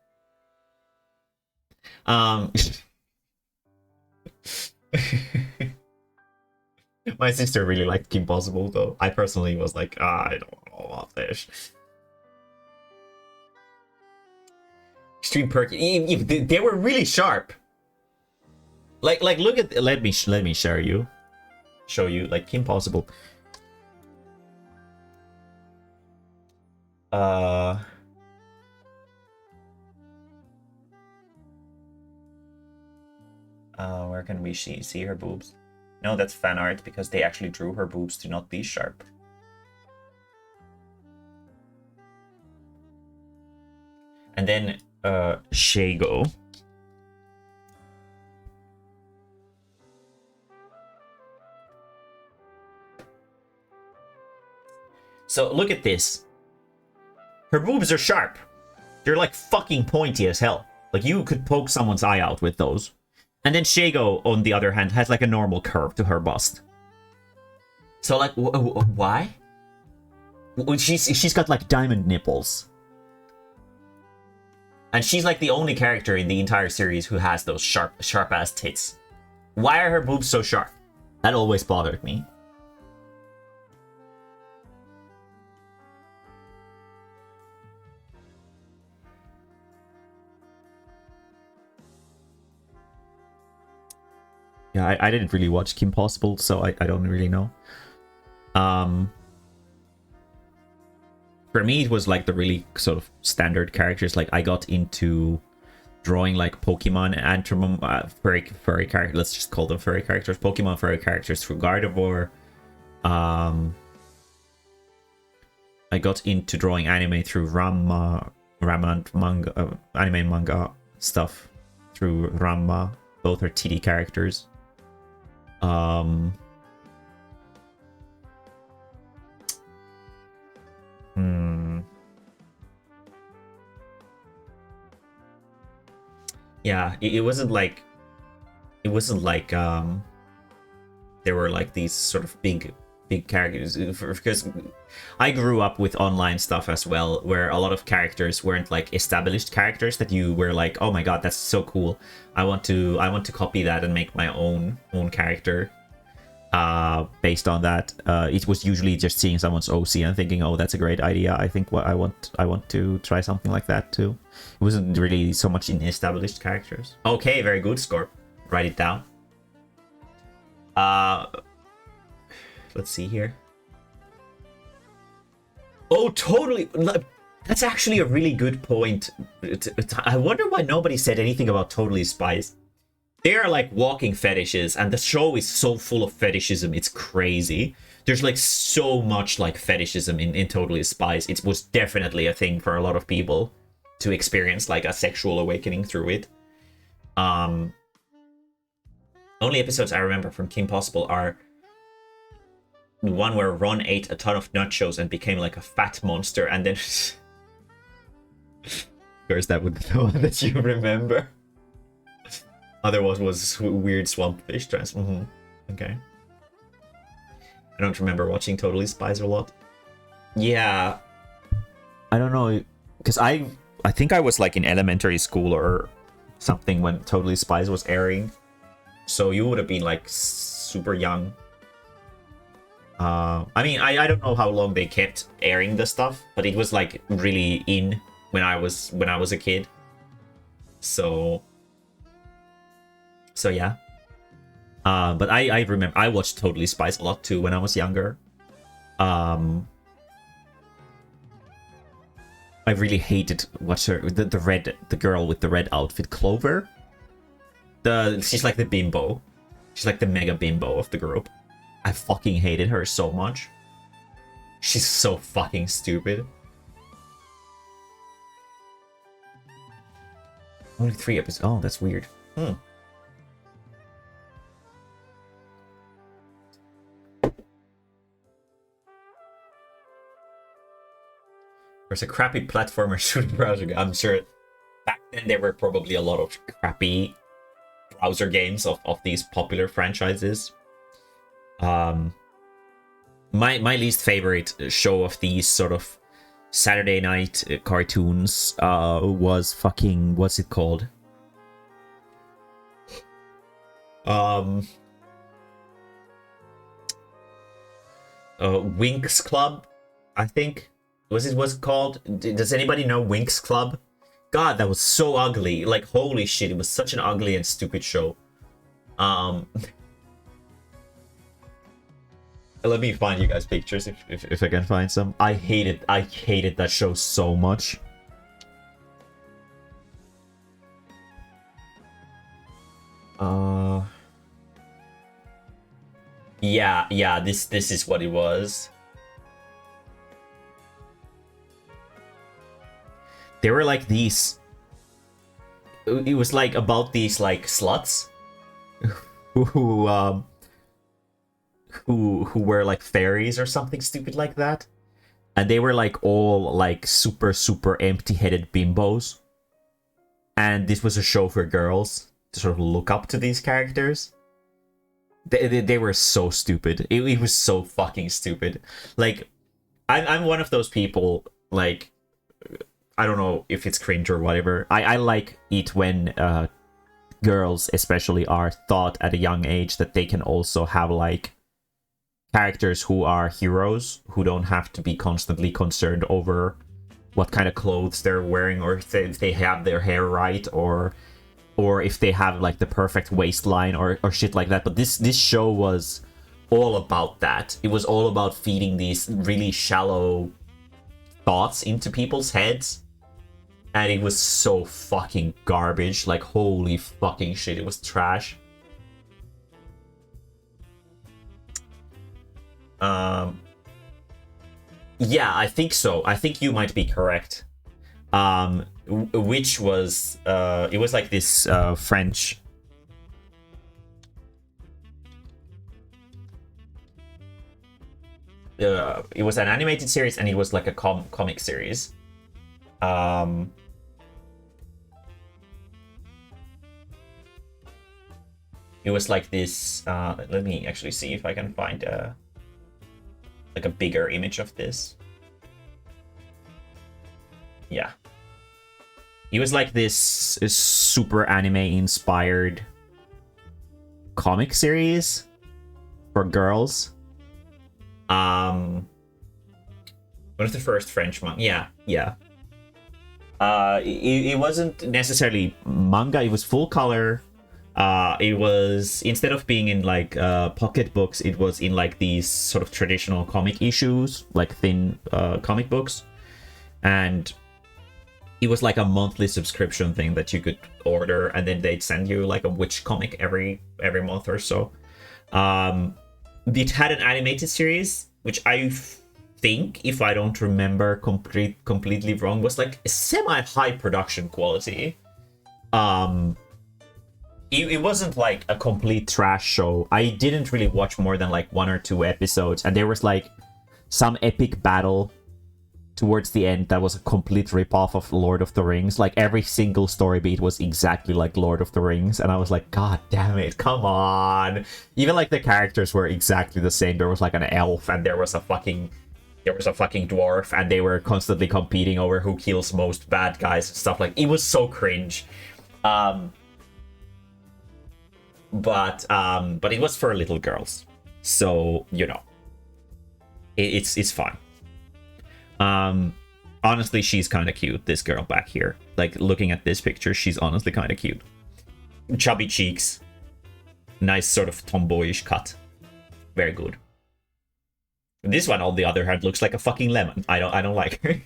My sister really liked Kim Possible, though. I personally was like, I don't know about this. Extreme perk. They were really sharp. Like look at. Let me show you like Kim Possible. Where can we see her boobs? No, that's fan art because they actually drew her boobs to not be sharp. And then Shago. So look at this. Her boobs are sharp. They're like fucking pointy as hell. Like you could poke someone's eye out with those. And then Shago, on the other hand, has like a normal curve to her bust. So like, why? She's got like diamond nipples. And she's like the only character in the entire series who has those sharp ass tits. Why are her boobs so sharp? That always bothered me. Yeah, I didn't really watch Kim Possible, so I don't really know. For me, it was like the really sort of standard characters. Like I got into drawing like Pokemon and furry characters. Let's just call them furry characters. Pokemon furry characters through Gardevoir. I got into drawing anime through Ranma and manga, anime and manga stuff through Ranma. Both are TD characters. Yeah, it wasn't like there were like these sort of big characters, because I grew up with online stuff as well, where a lot of characters weren't like established characters that you were like, oh my god, that's so cool, I want to copy that and make my own character based on that. It was usually just seeing someone's OC and thinking, oh, that's a great idea, I think I want to try something like that too. It wasn't really so much in established characters. Okay, very good, Scorp. Write it down. Let's see here. Oh, totally. That's actually a really good point. I wonder why nobody said anything about Totally Spies. They are like walking fetishes, and the show is so full of fetishism. It's crazy. There's like so much like fetishism in Totally Spies. It was definitely a thing for a lot of people to experience like a sexual awakening through it. Only episodes I remember from Kim Possible are the one where Ron ate a ton of nachos and became like a fat monster, and then of course that would be the one that you remember. Other one was weird swamp fish trans. Okay. I don't remember watching Totally Spies a lot. Yeah. I don't know, because I think I was like in elementary school or something when Totally Spies was airing. So you would have been like super young. I mean, I don't know how long they kept airing the stuff, but it was like really in when I was a kid. So yeah. But I remember I watched Totally Spies a lot too when I was younger. I really hated the girl with the red outfit, Clover. She's like the bimbo. She's like the mega bimbo of the group. I fucking hated her so much. She's so fucking stupid. Only 3 episodes. Oh, that's weird. There's a crappy platformer shooting browser game. I'm sure back then there were probably a lot of crappy browser games of these popular franchises. My least favorite show of these sort of Saturday night cartoons was fucking, what's it called? Winx Club, I think. Was it called? Does anybody know Winx Club? God, that was so ugly. Like, holy shit, it was such an ugly and stupid show. Let me find you guys pictures if I can find some. I hated that show so much. Yeah, this is what it was. They were like these. It was like about these like sluts who were like fairies or something stupid like that, and they were like all like super empty-headed bimbos, and this was a show for girls to sort of look up to these characters. They were so stupid. It was so fucking stupid. Like, I'm one of those people, like, I don't know if it's cringe or whatever. I like it when girls especially are taught at a young age that they can also have like characters who are heroes, who don't have to be constantly concerned over what kind of clothes they're wearing, or if they have their hair right, or if they have like the perfect waistline or shit like that. But this show was all about that. It was all about feeding these really shallow thoughts into people's heads. And it was so fucking garbage. Like, holy fucking shit, it was trash. Yeah, I think so. I think you might be correct. Which was it was like this French. It was an animated series, and it was like a comic series. It was like this. Let me actually see if I can find like a bigger image of this. Yeah. It was like this super anime inspired comic series for girls. One of the first French manga. Yeah. It wasn't necessarily manga, it was full color. It was, instead of being in like pocket books, it was in like these sort of traditional comic issues, like thin comic books. And it was like a monthly subscription thing that you could order, and then they'd send you like a witch comic every month or so. It had an animated series, which I think, if I don't remember completely wrong, was like semi-high production quality. It wasn't like a complete trash show. I didn't really watch more than like 1 or 2 episodes, and there was like some epic battle towards the end that was a complete ripoff of Lord of the Rings. Like every single story beat was exactly like Lord of the Rings, and I was like, God damn it, come on. Even like the characters were exactly the same. There was like an elf, and there was a fucking dwarf, and they were constantly competing over who kills most bad guys and stuff. Like, it was so cringe. But it was for little girls, so you know, it's fine. Honestly, she's kind of cute, this girl back here. Like, looking at this picture, she's honestly kind of cute. Chubby cheeks, nice sort of tomboyish cut, very good. This one, on the other hand, looks like a fucking lemon. I don't like her.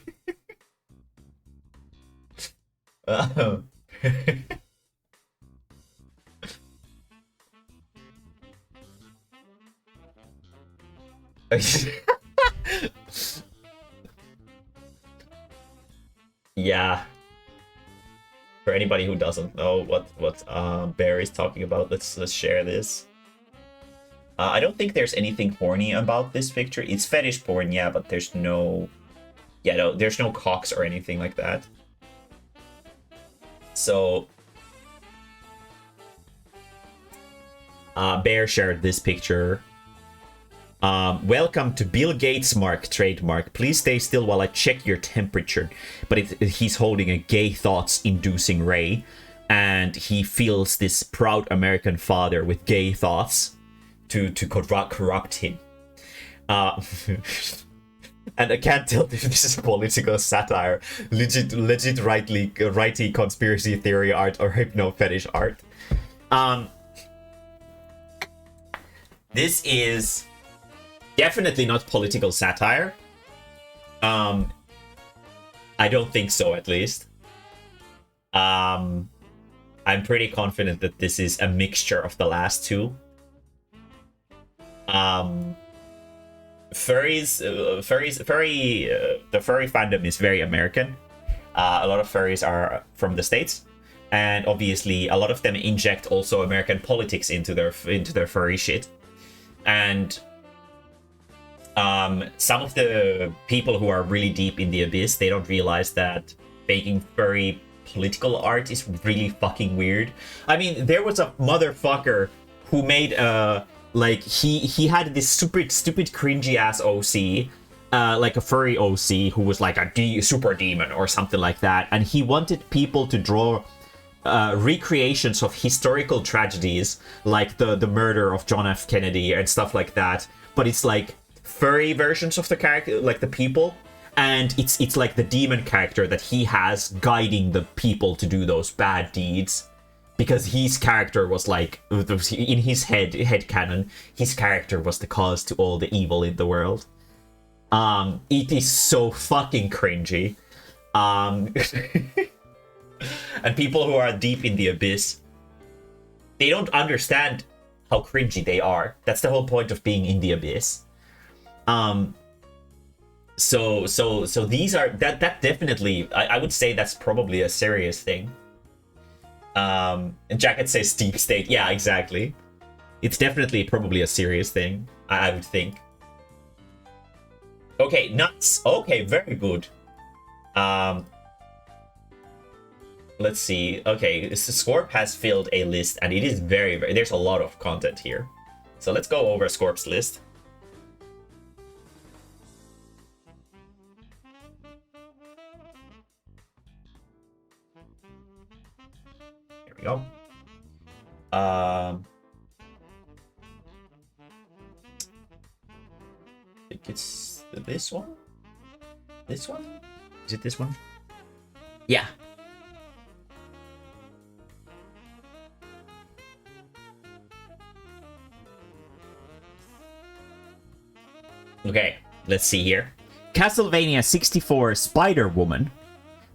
Yeah. For anybody who doesn't know what Bear is talking about, let's share this. I don't think there's anything horny about this picture. It's fetish porn, yeah, but there's no cocks or anything like that. So Bear shared this picture. Welcome to Bill Gates mark trademark. Please stay still while I check your temperature. But he's holding a gay thoughts inducing ray, and he feels this proud American father with gay thoughts to corrupt him. And I can't tell if this is political satire, legit righty conspiracy theory art, or hypno fetish art. This is definitely not political satire. I don't think so, at least. I'm pretty confident that this is a mixture of the last two. The furry fandom is very American. A lot of furries are from the States, and obviously a lot of them inject also American politics into their furry shit. And some of the people who are really deep in the abyss, they don't realize that making furry political art is really fucking weird. I mean, there was a motherfucker who made like he had this stupid cringy ass OC, like a furry OC who was like a super demon or something like that, and he wanted people to draw recreations of historical tragedies like the murder of John F. Kennedy and stuff like that, but it's like furry versions of the character, like the people, and it's like the demon character that he has guiding the people to do those bad deeds, because his character was like, in his head canon, his character was the cause to all the evil in the world. It is so fucking cringy. And people who are deep in the abyss, they don't understand how cringy they are. That's the whole point of being in the abyss. So these are that definitely, I would say that's probably a serious thing. And Jacket says deep state. Yeah, exactly. It's definitely probably a serious thing, I would think. Okay, nuts. Okay, very good. let's see. Okay, Scorp has filled a list, and it is very, very... There's a lot of content here. So let's go over Scorp's list. Here we go. I think it's this one? This one? Is it this one? Yeah. Okay, let's see here. Castlevania 64 Spider-Woman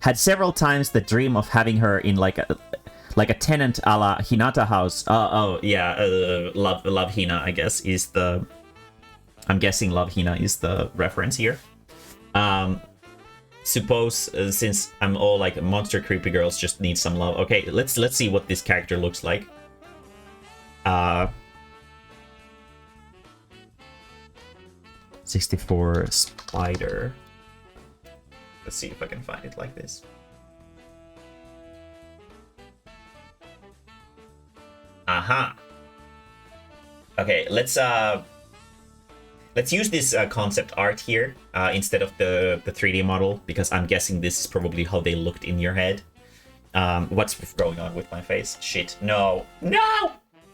had several times the dream of having her in like a tenant a la Hinata house. Love Hina, I guess, is the... I'm guessing Love Hina is the reference here. Suppose since I'm all like monster creepy girls just need some love. Okay, let's see what this character looks like. 64 Spider. Let's see if I can find it like this. Aha. Okay, let's use this concept art here instead of the 3D model, because I'm guessing this is probably how they looked in your head. What's going on with my face? Shit, no. No!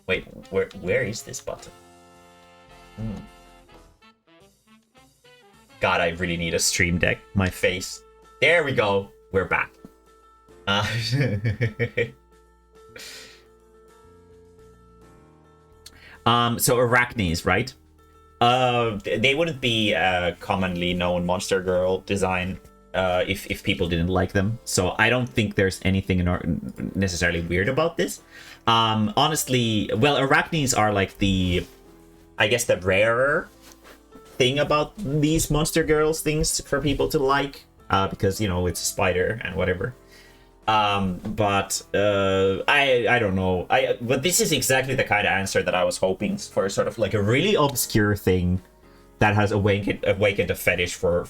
Wait, where is this button? God, I really need a stream deck. My face. There we go. We're back. So Arachnes, right? They wouldn't be a commonly known monster girl design if people didn't like them. So I don't think there's anything necessarily weird about this. Honestly, well, Arachnes are like I guess the rarer thing about these monster girls things for people to like, because, you know, it's a spider and whatever. But I don't know. But this is exactly the kind of answer that I was hoping for, sort of like a really obscure thing that has awakened a fetish for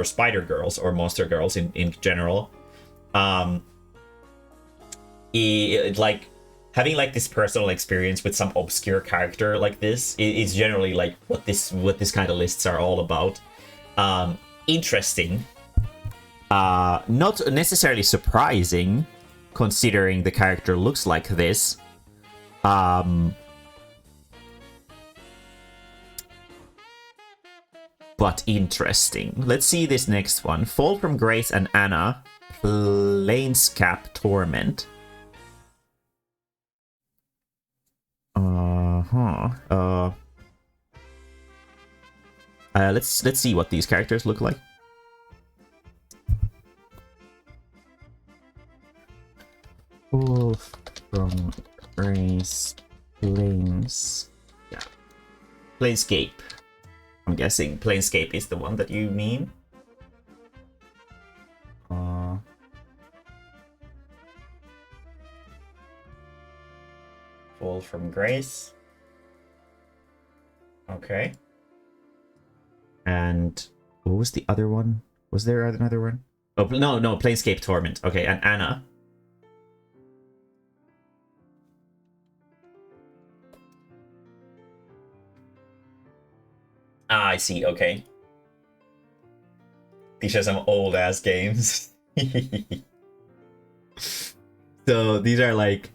spider girls or monster girls in general. Like having like this personal experience with some obscure character like this is generally like what this kind of lists are all about. Interesting. Not necessarily surprising, considering the character looks like this. But interesting. Let's see this next one. Fall from Grace and Anna, Planescape Torment. Let's see what these characters look like. Fall from Grace, Planes. Yeah. Planescape. I'm guessing Planescape is the one that you mean. Fall from Grace. Okay. And what was the other one? Was there another one? Oh, no, Planescape Torment. Okay, and Anna. Ah, I see, okay. These are some old-ass games. So, these are like...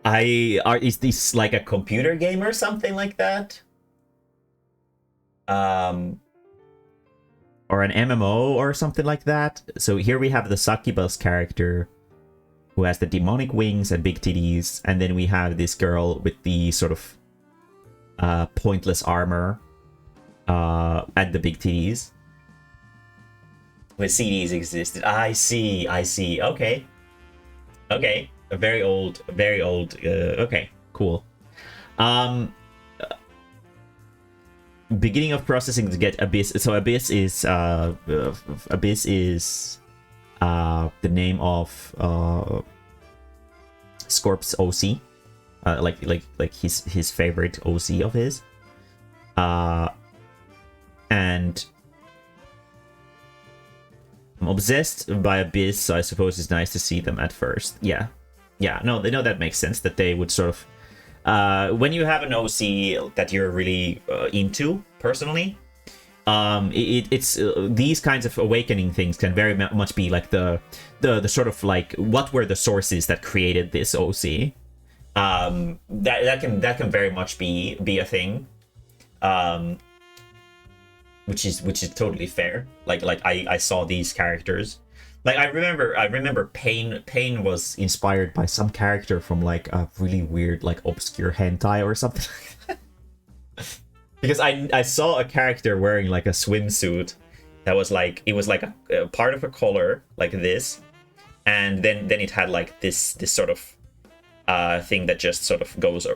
Is this like a computer game or something like that? Or an MMO or something like that? So here we have the Succubus character who has the demonic wings and big titties, and then we have this girl with the sort of pointless armor and the big titties. When CDs existed. I see. Okay. A very old, okay, cool. Beginning of processing to get Abyss. So Abyss is the name of Scorp's OC, like his favorite OC of his, and Obsessed by Abyss, so I suppose it's nice to see them at first. Yeah. Yeah, no, they know that makes sense, that they would sort of... when you have an OC that you're really into, personally, it's these kinds of awakening things can very much be like the sort of like, what were the sources that created this OC? That can very much be a thing. Which is totally fair. Like I saw these characters. Like I remember Pain was inspired by some character from like a really weird like obscure hentai or something. Because I saw a character wearing like a swimsuit that was like, it was like a part of a collar like this, and then it had like this sort of thing that just sort of goes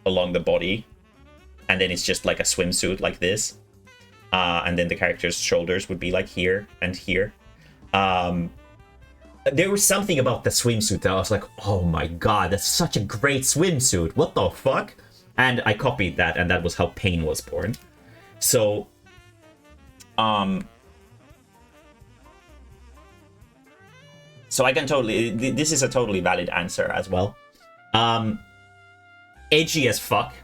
along the body, and then it's just like a swimsuit like this. And then the character's shoulders would be like here and here. There was something about the swimsuit that I was like, oh my god, that's such a great swimsuit. What the fuck? And I copied that, and that was how Pain was born. So, so I can totally... This is a totally valid answer as well. Edgy as fuck.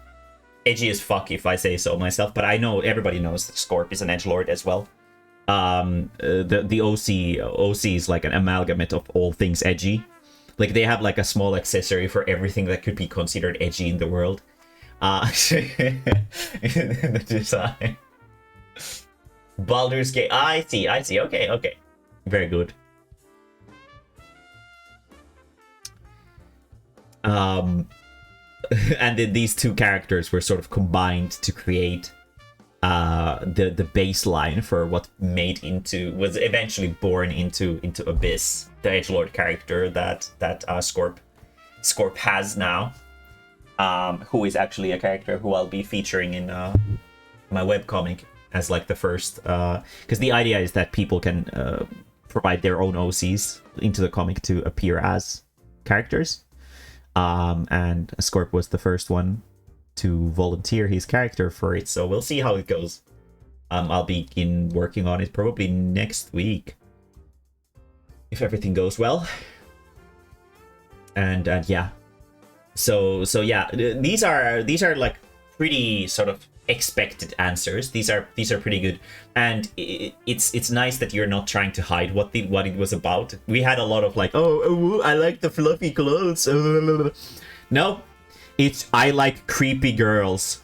Edgy as fuck, if I say so myself, but I know everybody knows that Scorp is an edgelord as well. The OC is like an amalgamate of all things edgy. Like they have like a small accessory for everything that could be considered edgy in the world. The design. Baldur's Gate. I see. Okay. Very good. And then these two characters were sort of combined to create the baseline for what was eventually born into Abyss, the edgelord character that Scorp has now, who is actually a character who I'll be featuring in my webcomic as like the first, because the idea is that people can provide their own OCs into the comic to appear as characters. And Scorp was the first one to volunteer his character for it, so we'll see how it goes. I'll begin working on it probably next week, if everything goes well. And yeah, so yeah, these are like pretty sort of expected answers. These are pretty good, and it's nice that you're not trying to hide what it was about. We had a lot of like, oh I like the fluffy clothes. No, it's I like creepy girls.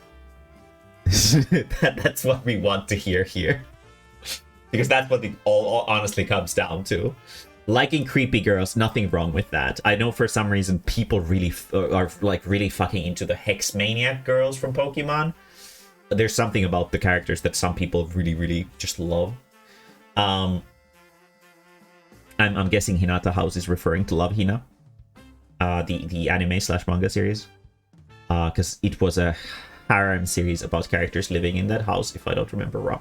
That's what we want to hear here, because that's what it all honestly comes down to. Liking creepy girls, nothing wrong with that. I know for some reason people really are like really fucking into the Hex Maniac girls from Pokemon. There's something about the characters that some people really just love. I'm guessing Hinata House is referring to Love Hina, the anime/manga series, because it was a harem series about characters living in that house, if I don't remember wrong.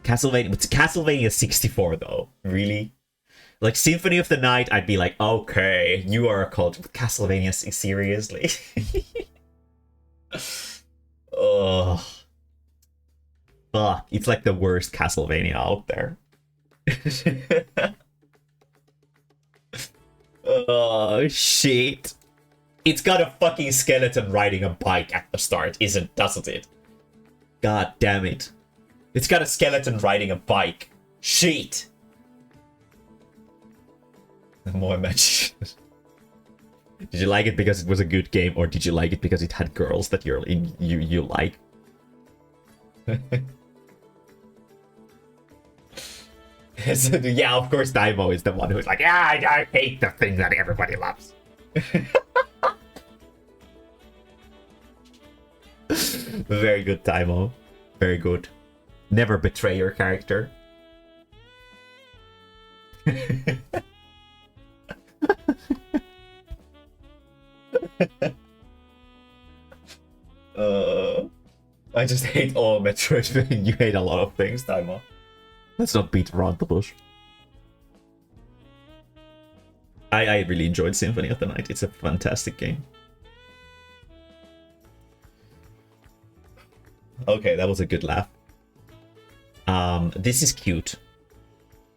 Castlevania 64 though, really? Like Symphony of the Night, I'd be like, okay, you are a cult. Castlevania, seriously? Oh, fuck! It's like the worst Castlevania out there. Oh shit! It's got a fucking skeleton riding a bike at the start, doesn't it? God damn it! It's got a skeleton riding a bike. Shit! More match. Did you like it because it was a good game, or did you like it because it had girls that you like? So, yeah, of course, Daimo is the one who's like, yeah, I hate the thing that everybody loves. Very good, Daimo. Very good. Never betray your character. I just hate all Metroid. You hate a lot of things, Daimo. Let's not beat around the bush. I really enjoyed Symphony of the Night. It's a fantastic game. Okay, that was a good laugh. This is cute.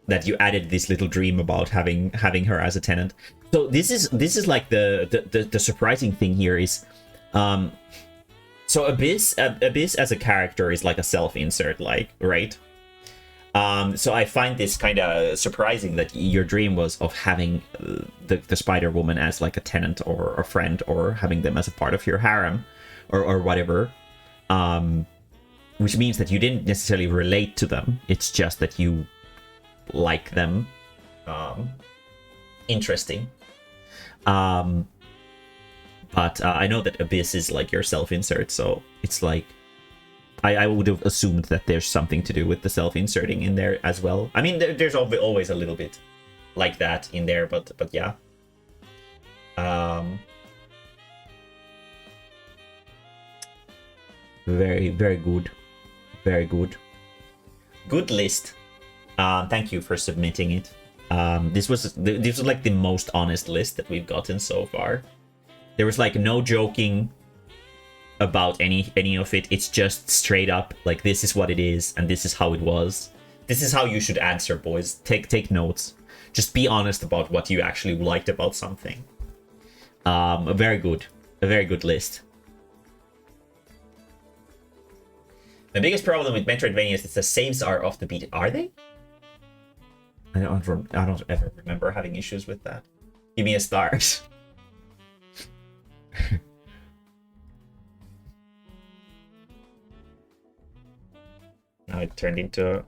that you added this little dream about having her as a tenant. So this is like the surprising thing here is, so Abyss as a character is like a self-insert, like, right? So I find this kind of surprising that your dream was of having the Spider-Woman as like a tenant or a friend, or having them as a part of your harem or whatever. Which means that you didn't necessarily relate to them. It's just that you like them. Interesting. But I know that Abyss is like your self-insert, so it's like I would have assumed that there's something to do with the self-inserting in there as well. I mean, there's always a little bit like that in there, but yeah. Very, very good. Very good. Good list. Thank you for submitting it. This was like the most honest list that we've gotten so far. There was like no joking about any of it. It's just straight up like, this is what it is and this is how it was. This is how you should answer, boys. Take notes. Just be honest about what you actually liked about something. A very good list. My biggest problem with Metroidvania is that the saves are off the beat. Are they? I don't ever remember having issues with that. Give me a stars. Now it turned into...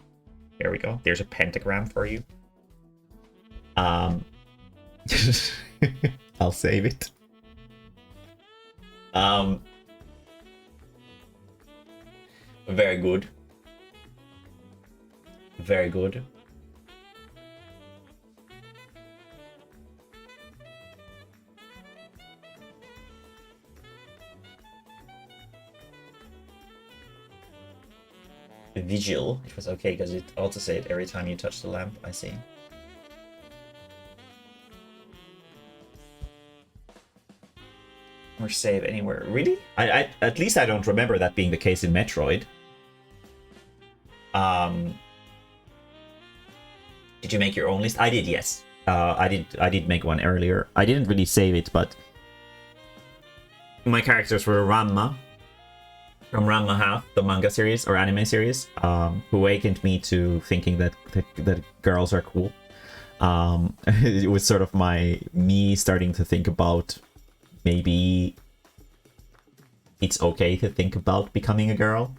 There we go. There's a pentagram for you. I'll save it. Very good. Very good. Vigil, it was okay because it also said every time you touch the lamp. I see. Or save anywhere. Really? I at least I don't remember that being the case in Metroid. Did you make your own list? I did, yes. I did make one earlier. I didn't really save it, but my characters were Ranma from Ranma Half, the manga series or anime series, who awakened me to thinking that girls are cool. It was sort of me starting to think about maybe it's okay to think about becoming a girl.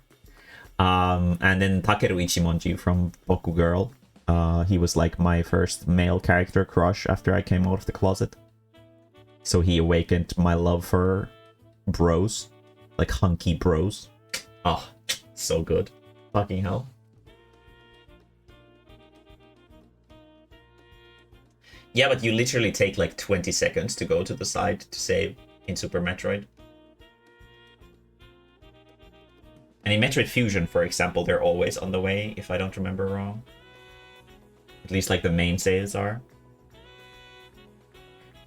And then Takeru Ichimonji from Boku Girl. He was like my first male character crush after I came out of the closet. So he awakened my love for bros. Like hunky bros. Oh, so good. Fucking hell. Yeah, but you literally take like 20 seconds to go to the side to save in Super Metroid. And in Metroid Fusion, for example, they're always on the way, if I don't remember wrong. At least like the main saves are.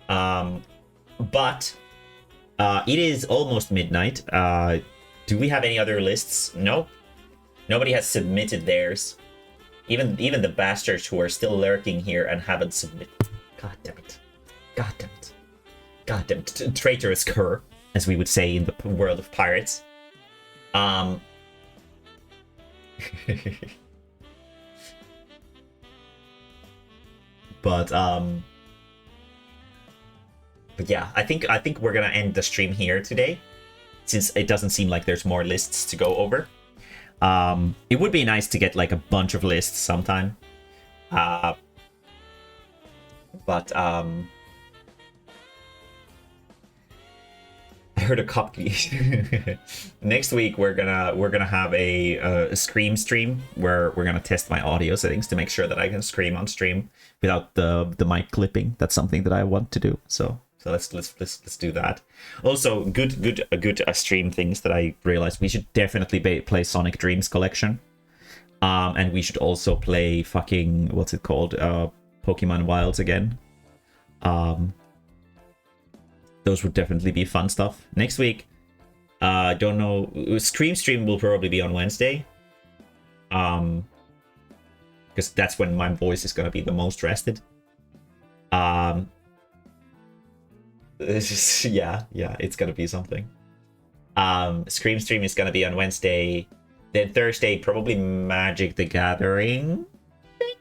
But it is almost midnight. Do we have any other lists? No. Nobody has submitted theirs. Even the bastards who are still lurking here and haven't submitted. God damn it. God damn it. God damn it. Traitorous cur, as we would say in the world of pirates. But yeah, I think we're gonna end the stream here today, since it doesn't seem like there's more lists to go over. It would be nice to get like a bunch of lists sometime. But I heard a cop next week we're gonna have a scream stream where we're gonna test my audio settings to make sure that I can scream on stream without the mic clipping. That's something that I want to do. So let's do that. Also, good stream things that I realized we should definitely play Sonic Dreams Collection, and we should also play fucking what's it called, Pokemon Wilds again. Those would definitely be fun stuff. Next week, don't know. Stream will probably be on Wednesday. Because because that's when my voice is gonna be the most rested. This is yeah, it's gonna be something. Scream stream is gonna be on Wednesday. Then Thursday, probably Magic the Gathering. I think.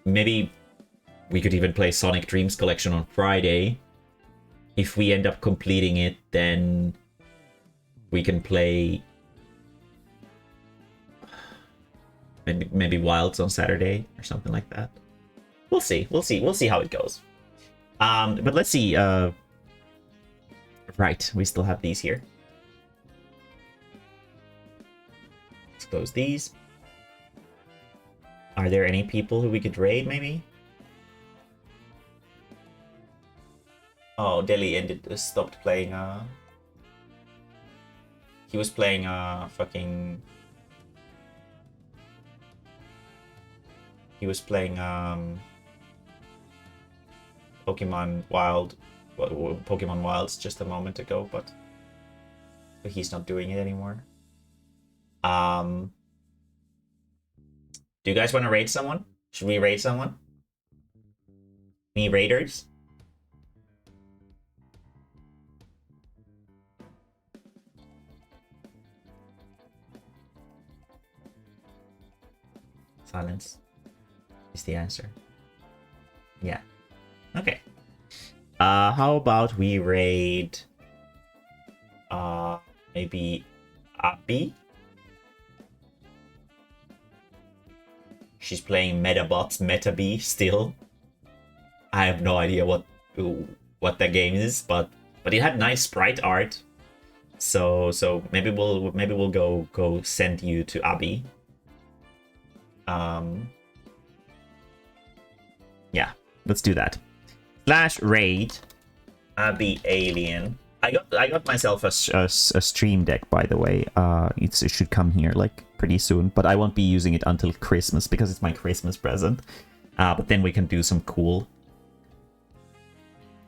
Maybe we could even play Sonic Dreams Collection on Friday. If we end up completing it, then we can play maybe Wilds on Saturday or something like that. We'll see. We'll see how it goes. But let's see. Right, we still have these here. Let's close these. Are there any people who we could raid, maybe? Oh, Deli stopped playing, he was playing, fucking... He was playing, Pokemon Wilds just a moment ago, but he's not doing it anymore. Do you guys want to raid someone? Should we raid someone? Any raiders? Silence is the answer. Yeah. Okay. How about we raid maybe Abby? She's playing Metabots Metabee still. I have no idea what that game is, but it had nice sprite art. So maybe we'll go send you to Abby. Yeah, let's do that. /raid Abby Alien. I got myself a stream deck, by the way. It should come here like pretty soon, but I won't be using it until Christmas because it's my Christmas present. But then we can do some cool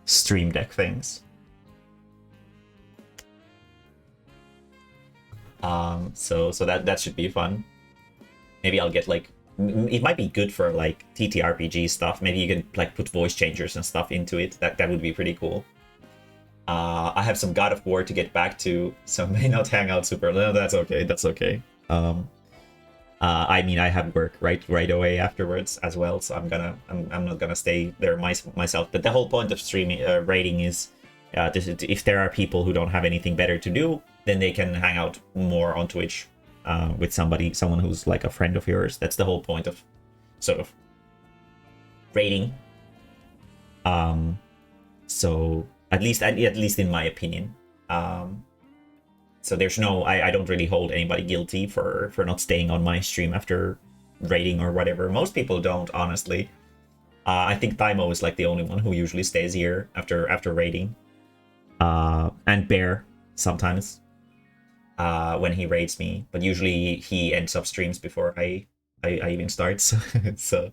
stream deck things. So that should be fun. Maybe I'll get like, it might be good for like TTRPG stuff. Maybe you can like put voice changers and stuff into it. That would be pretty cool. I have some God of War to get back to, so may not hang out super. No, that's okay. That's okay. I mean, I have work right away afterwards as well, so I'm not gonna stay there myself. But the whole point of streaming raiding is, if there are people who don't have anything better to do, then they can hang out more on Twitch with someone who's like a friend of yours. That's the whole point of sort of raiding. So at least in my opinion. So there's no, I don't really hold anybody guilty for not staying on my stream after raiding or whatever. Most people don't, honestly. I think Thymo is like the only one who usually stays here after raiding. And Bear sometimes when he raids me, but usually he ends up streams before I even start. So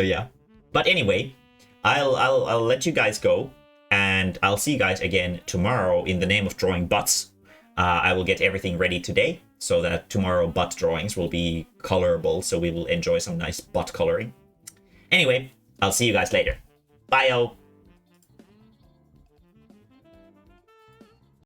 yeah. But anyway, I'll let you guys go, and I'll see you guys again tomorrow in the name of drawing butts. I will get everything ready today so that tomorrow butt drawings will be colorable, so we will enjoy some nice butt coloring. Anyway, I'll see you guys later. Bye-o!